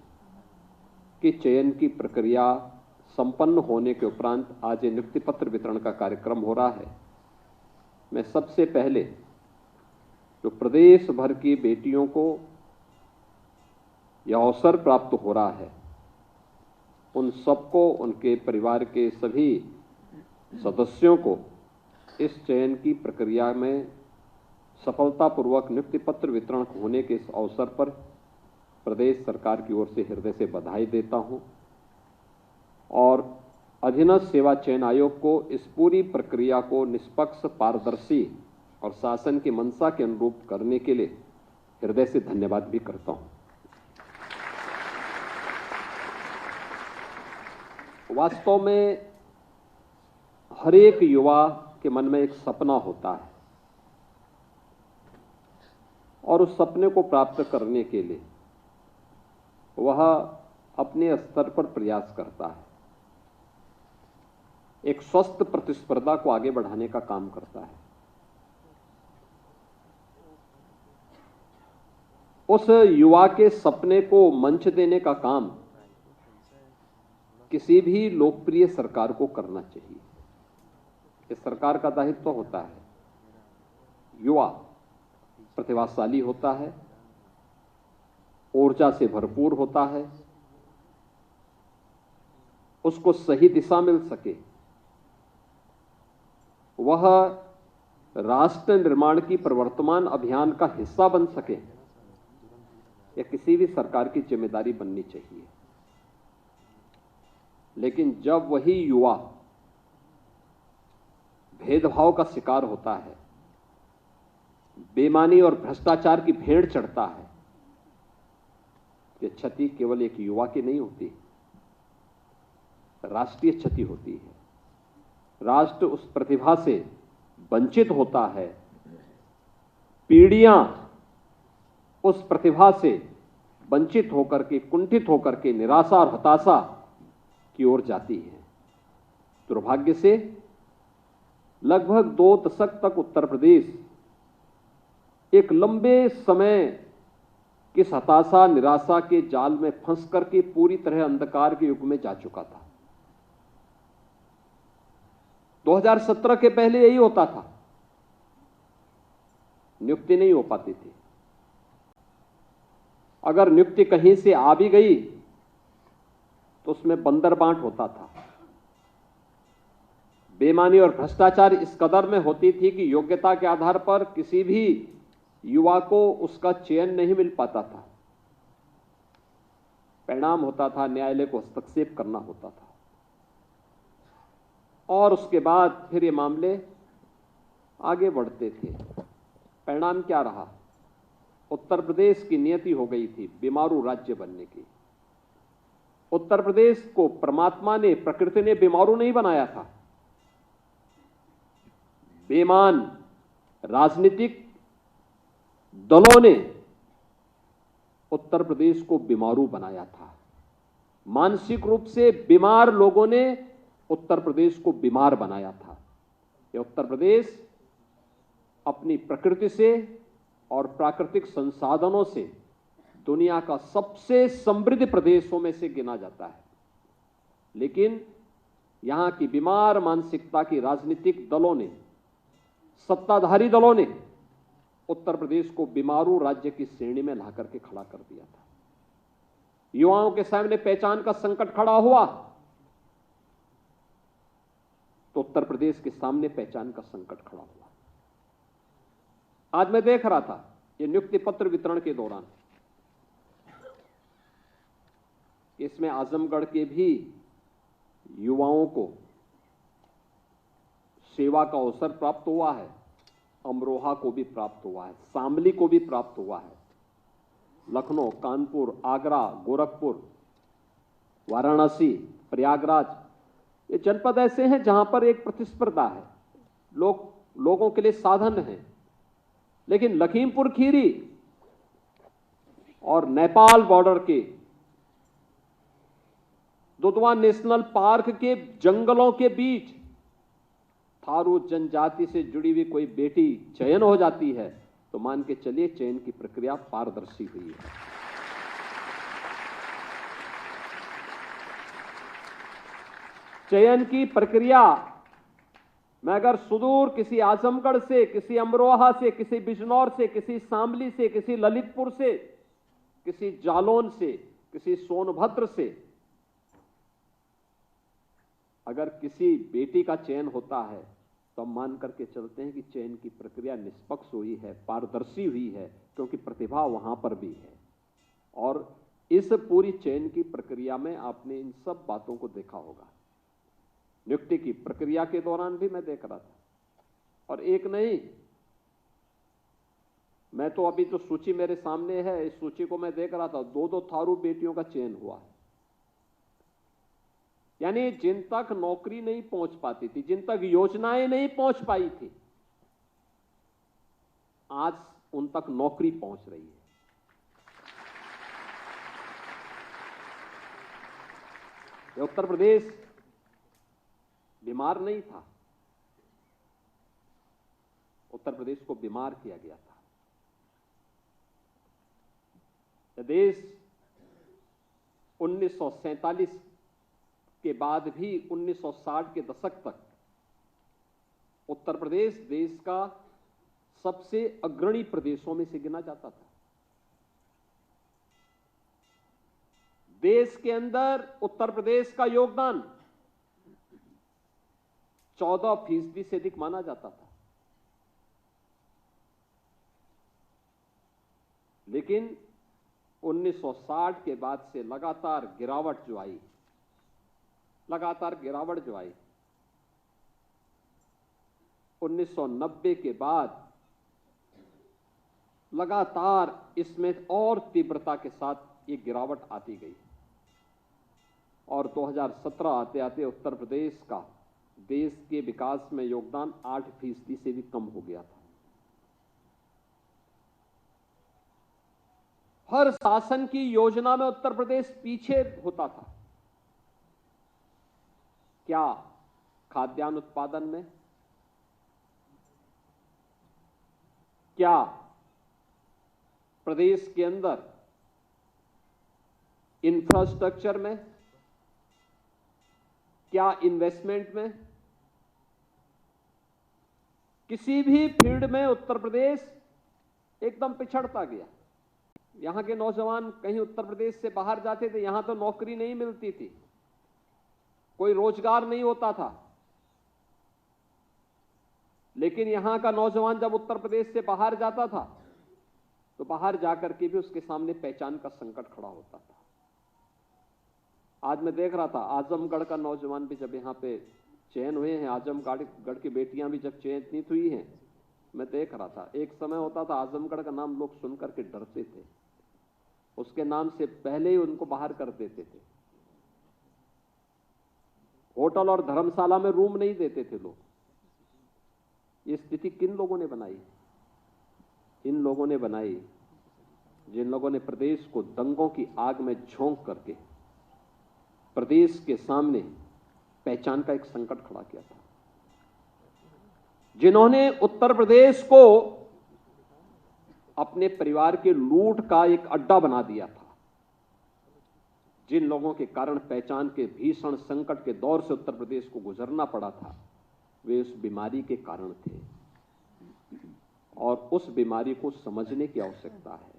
की चयन की प्रक्रिया संपन्न होने के उपरांत आज ये नियुक्ति पत्र वितरण का कार्यक्रम हो रहा है। मैं सबसे पहले जो प्रदेश भर की बेटियों को यह अवसर प्राप्त हो रहा है, उन सबको, उनके परिवार के सभी सदस्यों को इस चयन की प्रक्रिया में सफलतापूर्वक नियुक्ति पत्र वितरण होने के इस अवसर पर प्रदेश सरकार की ओर से हृदय से बधाई देता हूं और अधीनस्थ सेवा चयन आयोग को इस पूरी प्रक्रिया को निष्पक्ष, पारदर्शी और शासन की मंशा के अनुरूप करने के लिए हृदय से धन्यवाद भी करता हूं। वास्तव में हर एक युवा के मन में एक सपना होता है और उस सपने को प्राप्त करने के लिए वह अपने स्तर पर प्रयास करता है, एक स्वस्थ प्रतिस्पर्धा को आगे बढ़ाने का काम करता है। उस युवा के सपने को मंच देने का काम किसी भी लोकप्रिय सरकार को करना चाहिए। इस सरकार का दायित्व होता है, युवा प्रतिभाशाली होता है, ऊर्जा से भरपूर होता है, उसको सही दिशा मिल सके, वह राष्ट्र निर्माण की प्रवर्तमान अभियान का हिस्सा बन सके, यह किसी भी सरकार की जिम्मेदारी बननी चाहिए। लेकिन जब वही युवा भेदभाव का शिकार होता है, बेईमानी और भ्रष्टाचार की भेड़ चढ़ता है, यह क्षति केवल एक युवा की नहीं होती, राष्ट्रीय क्षति होती है। राष्ट्र उस प्रतिभा से वंचित होता है, पीढ़ियां उस प्रतिभा से वंचित होकर के, कुंठित होकर के निराशा और हताशा की ओर जाती है। दुर्भाग्य से लगभग 2 दशक तक उत्तर प्रदेश एक लंबे समय किस हताशा निराशा के जाल में फंस करके पूरी तरह अंधकार के युग में जा चुका था। 2017 के पहले यही होता था, नियुक्ति नहीं हो पाती थी। अगर नियुक्ति कहीं से आ भी गई तो उसमें बंदर बांट होता था। बेईमानी और भ्रष्टाचार इस कदर में होती थी कि योग्यता के आधार पर किसी भी युवा को उसका चयन नहीं मिल पाता था। परिणाम होता था न्यायालय को हस्तक्षेप करना होता था, और उसके बाद फिर ये मामले आगे बढ़ते थे। परिणाम क्या रहा? उत्तर प्रदेश की नियति हो गई थी बीमारू राज्य बनने की। उत्तर प्रदेश को परमात्मा ने, प्रकृति ने बीमारू नहीं बनाया था। बेईमान राजनीतिक दलों ने उत्तर प्रदेश को बीमारू बनाया था। मानसिक रूप से बीमार लोगों ने उत्तर प्रदेश को बीमार बनाया था। ये उत्तर प्रदेश अपनी प्रकृति से और प्राकृतिक संसाधनों से दुनिया का सबसे समृद्ध प्रदेशों में से गिना जाता है, लेकिन यहां की बीमार मानसिकता की राजनीतिक दलों ने, सत्ताधारी दलों ने उत्तर प्रदेश को बीमारू राज्य की श्रेणी में ला करके खड़ा कर दिया था। युवाओं के सामने पहचान का संकट खड़ा हुआ तो उत्तर प्रदेश के सामने पहचान का संकट खड़ा हुआ। आज मैं देख रहा था ये नियुक्ति पत्र वितरण के दौरान, इसमें आजमगढ़ के भी युवाओं को सेवा का अवसर प्राप्त हुआ है, अमरोहा को भी प्राप्त हुआ है, शामली को भी प्राप्त हुआ है, लखनऊ, कानपुर, आगरा, गोरखपुर, वाराणसी, प्रयागराज, ये जनपद ऐसे हैं जहां पर एक प्रतिस्पर्धा है, लोगों के लिए साधन है। लेकिन लखीमपुर खीरी और नेपाल बॉर्डर के दुधवा नेशनल पार्क के जंगलों के बीच थारू जनजाति से जुड़ी हुई कोई बेटी चयन हो जाती है तो मान के चलिए चयन की प्रक्रिया पारदर्शी हुई है। चयन की प्रक्रिया में अगर सुदूर किसी आजमगढ़ से, किसी अमरोहा से, किसी बिजनौर से, किसी शामली से, किसी ललितपुर से, किसी जालौन से, किसी सोनभद्र से अगर किसी बेटी का चयन होता है तो हम मान करके चलते हैं कि चयन की प्रक्रिया निष्पक्ष हुई है, पारदर्शी हुई है, क्योंकि प्रतिभा वहां पर भी है। और इस पूरी चयन की प्रक्रिया में आपने इन सब बातों को देखा होगा। नियुक्ति की प्रक्रिया के दौरान भी मैं देख रहा था, और एक नहीं, मैं तो अभी जो सूची मेरे सामने है इस सूची को मैं देख रहा था, 2-2 थारू बेटियों का चयन हुआ है। यानी जिन तक नौकरी नहीं पहुंच पाती थी, जिन तक योजनाएं नहीं पहुंच पाई थी, आज उन तक नौकरी पहुंच रही है। ये उत्तर प्रदेश बीमार नहीं था, उत्तर प्रदेश को बीमार किया गया था। यह देश 1947 के बाद भी 1960 के दशक तक उत्तर प्रदेश देश का सबसे अग्रणी प्रदेशों में से गिना जाता था। देश के अंदर उत्तर प्रदेश का योगदान 14% से अधिक माना जाता था। लेकिन 1960 के बाद से लगातार गिरावट जो आई, 1990 के बाद लगातार इसमें और तीव्रता के साथ ये गिरावट आती गई, और 2017 आते आते उत्तर प्रदेश का देश के विकास में योगदान 8% से भी कम हो गया था। हर शासन की योजना में उत्तर प्रदेश पीछे होता था। क्या खाद्यान्न उत्पादन में, क्या प्रदेश के अंदर इंफ्रास्ट्रक्चर में, क्या इन्वेस्टमेंट में, किसी भी फील्ड में उत्तर प्रदेश एकदम पिछड़ता गया। यहां के नौजवान कहीं उत्तर प्रदेश से बाहर जाते थे, यहां तो नौकरी नहीं मिलती थी, कोई रोजगार नहीं होता था। लेकिन यहां का नौजवान जब उत्तर प्रदेश से बाहर जाता था तो बाहर जाकर के भी उसके सामने पहचान का संकट खड़ा होता था। आज मैं देख रहा था आजमगढ़ का नौजवान भी जब यहां पे चयन हुए हैं, आजमगढ़ की बेटियां भी जब चयनित हुई हैं, मैं देख रहा था एक समय होता था आजमगढ़ का नाम लोग सुनकर के डरते थे, उसके नाम से पहले ही उनको बाहर कर देते थे। होटल और धर्मशाला में रूम नहीं देते थे लोग। ये स्थिति किन लोगों ने बनाई? इन लोगों ने बनाई जिन लोगों ने प्रदेश को दंगों की आग में झोंक करके प्रदेश के सामने पहचान का एक संकट खड़ा किया था, जिन्होंने उत्तर प्रदेश को अपने परिवार के लूट का एक अड्डा बना दिया था, जिन लोगों के कारण पहचान के भीषण संकट के दौर से उत्तर प्रदेश को गुजरना पड़ा था, वे उस बीमारी के कारण थे और उस बीमारी को समझने की आवश्यकता है।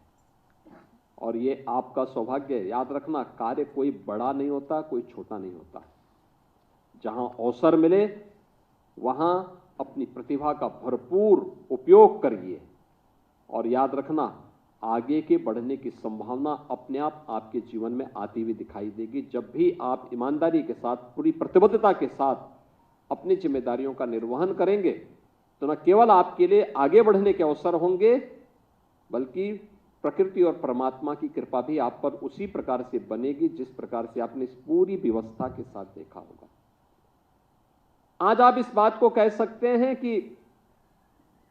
और ये आपका सौभाग्य है। याद रखना, कार्य कोई बड़ा नहीं होता, कोई छोटा नहीं होता। जहां अवसर मिले वहां अपनी प्रतिभा का भरपूर उपयोग करिए और याद रखना, आगे के बढ़ने की संभावना अपने आप आपके जीवन में आती हुई दिखाई देगी जब भी आप ईमानदारी के साथ, पूरी प्रतिबद्धता के साथ अपनी जिम्मेदारियों का निर्वहन करेंगे। तो न केवल आपके लिए आगे बढ़ने के अवसर होंगे, बल्कि प्रकृति और परमात्मा की कृपा भी आप पर उसी प्रकार से बनेगी जिस प्रकार से आपने इस पूरी व्यवस्था के साथ देखा होगा। आज आप इस बात को कह सकते हैं कि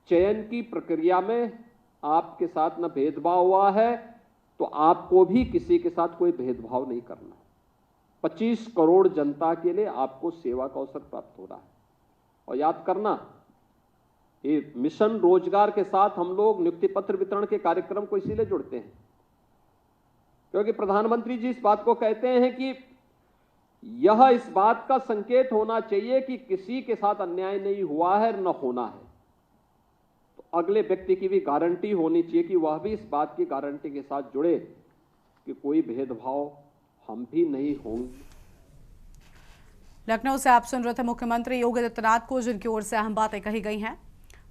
चयन की प्रक्रिया में आपके साथ न भेदभाव हुआ है, तो आपको भी किसी के साथ कोई भेदभाव नहीं करना। 25 करोड़ जनता के लिए आपको सेवा का अवसर प्राप्त हो रहा है। और याद करना, ये मिशन रोजगार के साथ हम लोग नियुक्ति पत्र वितरण के कार्यक्रम को इसीलिए जुड़ते हैं क्योंकि प्रधानमंत्री जी इस बात को कहते हैं कि यह इस बात का संकेत होना चाहिए कि किसी के साथ अन्याय नहीं हुआ है, न होना है। तो अगले व्यक्ति की भी गारंटी होनी चाहिए कि वह भी इस बात की गारंटी के साथ जुड़े कि कोई भेदभाव हम भी नहीं होंगे। लखनऊ से आप सुन रहे थे मुख्यमंत्री योगी आदित्यनाथ को, जिनकी ओर से अहम बातें कही गई हैं।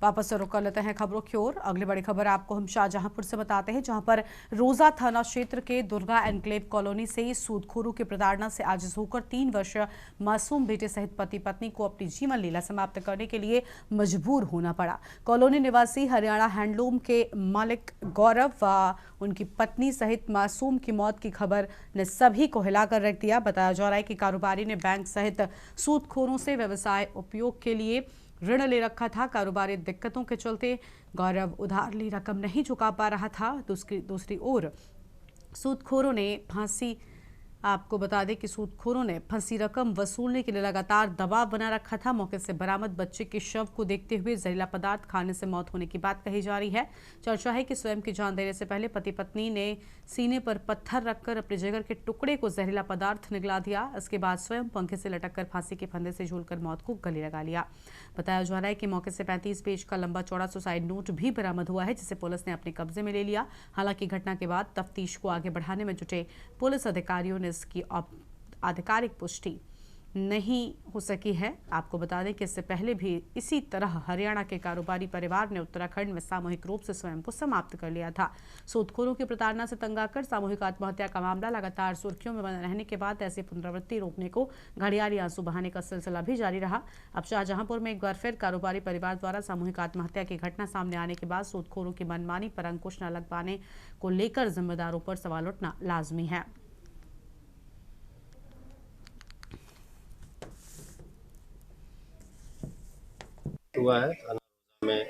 वापस से रुक कर लेते हैं खबरों की ओर। अगली बड़ी खबर आपको हम शाहजहांपुर से बताते हैं, जहां पर रोजा थाना क्षेत्र के दुर्गा एनक्लेव कॉलोनी से सूदखोरों की प्रताड़ना से आजिज होकर 3 वर्षीय मासूम बेटे सहित पति पत्नी को अपनी जीवन लीला समाप्त करने के लिए मजबूर होना पड़ा। कॉलोनी निवासी हरियाणा हैंडलूम के मालिक गौरव व उनकी पत्नी सहित मासूम की मौत की खबर ने सभी को हिलाकर रख दिया। बताया जा रहा है कि कारोबारी ने बैंक सहित सूदखोरों से व्यवसाय उपयोग के लिए ऋण ले रखा था। कारोबारी दिक्कतों के चलते गौरव उधार ली रकम नहीं चुका पा रहा था। दूसरी ओर सूदखोरों ने आपको बता दें कि सूदखोरों ने फंसी रकम वसूलने के लिए लगातार दबाव बना रखा था। मौके से बरामद बच्चे के शव को देखते हुए जहरीला पदार्थ खाने से मौत होने की बात कही जा रही है। चर्चा है कि स्वयं की जान देने से पहले पति पत्नी ने सीने पर पत्थर रखकर अपने जिगर के टुकड़े को जहरीला पदार्थ निगला दिया। इसके बाद स्वयं पंखे से लटककर फांसी के फंदे से झूलकर मौत को गले लगा लिया। बताया जा रहा है कि मौके से 35 पेज का लंबा चौड़ा सुसाइड नोट भी बरामद हुआ है, जिसे पुलिस ने अपने कब्जे में ले लिया। हालांकि घटना के बाद तफ्तीश को आगे बढ़ाने में जुटे पुलिस अधिकारियों ने इसकी आधिकारिक पुष्टि नहीं हो सकी है। आपको बता दें कि इससे पहले भी इसी तरह हरियाणा के कारोबारी परिवार ने उत्तराखंड में सामूहिक रूप से स्वयं को समाप्त कर लिया था। सूदखोरों की प्रताड़ना से तंग आकर सामूहिक आत्महत्या का मामला लगातार सुर्खियों में बने रहने के बाद ऐसी पुनरावृत्ति रोकने को घड़ियाली आंसू बहाने का सिलसिला भी जारी रहा। अब शाहजहांपुर में एक बार फिर कारोबारी परिवार द्वारा सामूहिक आत्महत्या की घटना सामने आने के बाद सूदखोरों की मनमानी पर अंकुश न लग पाने को लेकर जिम्मेदारों पर सवाल उठना लाजमी है। हुआ है थाना में,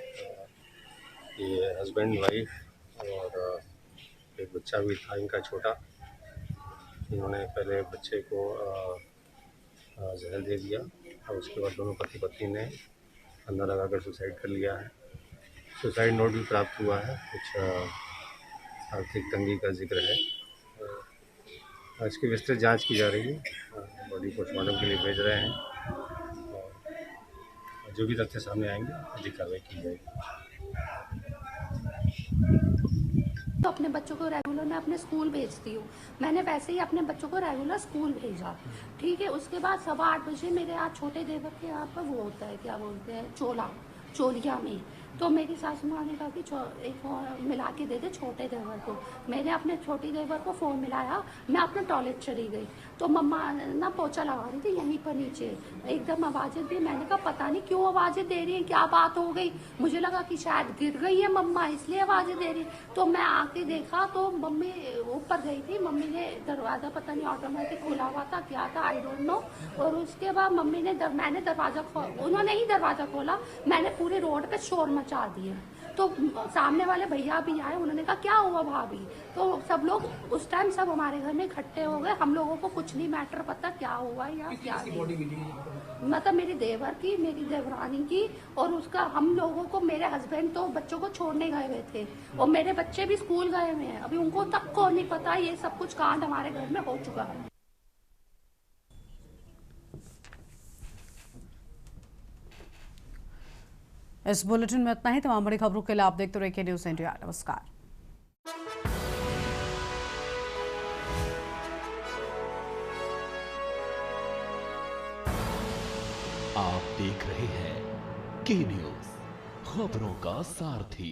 ये हस्बैंड वाइफ और एक बच्चा भी था इनका छोटा। इन्होंने पहले बच्चे को जहर दे दिया और उसके बाद दोनों पति पत्नी ने अंदर लगाकर सुसाइड कर लिया है। सुसाइड नोट भी प्राप्त हुआ है, कुछ आर्थिक तंगी का जिक्र है। आज की विस्तृत जांच की जा रही है, बॉडी पोस्टमार्टम के लिए भेज रहे हैं और जो भी तथ्य सामने आएंगे अधिक कार्रवाई की जाएगी। तो अपने बच्चों को रेगुलर मैं अपने स्कूल भेजती हूँ, मैंने वैसे ही अपने बच्चों को रेगुलर स्कूल भेजा, ठीक है। उसके बाद 8:15 बजे मेरे यहाँ छोटे देवर के यहाँ पर वो होता है, क्या बोलते हैं, चोलिया में। तो मेरी सासू माँ ने कहा कि एक फ़ोन मिला के दे दे छोटे देवर को। मैंने अपने छोटी देवर को फ़ोन मिलाया, मैं अपने टॉयलेट चली गई तो मम्मा ना पोछा लगा रही थी यहीं पर नीचे, एकदम आवाज़ें दी। मैंने कहा पता नहीं क्यों आवाज़ें दे रही हैं, क्या बात हो गई। मुझे लगा कि शायद गिर गई है मम्मा इसलिए आवाज़ें दे रही। तो मैं आके देखा तो मम्मी ऊपर गई थी, मम्मी ने दरवाज़ा पता नहीं ऑटोमेटिक खुला हुआ था, क्या था आई डोंट नो। और उसके बाद मम्मी ने मैंने दरवाज़ा उन्होंने ही दरवाज़ा खोला, मैंने पूरे रोड पे शोर मचा दिया। तो सामने वाले भैया भी आए, उन्होंने कहा क्या हुआ भाभी। तो सब लोग उस टाइम सब हमारे घर में इकट्ठे हो गए, हम लोगों को कुछ नहीं मैटर पता क्या हुआ या क्या नहीं। मतलब मेरे देवर की, मेरी देवरानी की और उसका, हम लोगों को, मेरे हस्बैंड तो बच्चों को छोड़ने गए हुए थे और मेरे बच्चे भी स्कूल गए हुए हैं, अभी उनको तक को नहीं पता ये सब कुछ कांड हमारे घर में हो चुका है। इस बुलेटिन में इतना ही। तमाम बड़ी खबरों के लिए आप देखते रहिए न्यूज़ इंडिया। नमस्कार। आप देख रहे हैं के न्यूज़, खबरों का सारथी।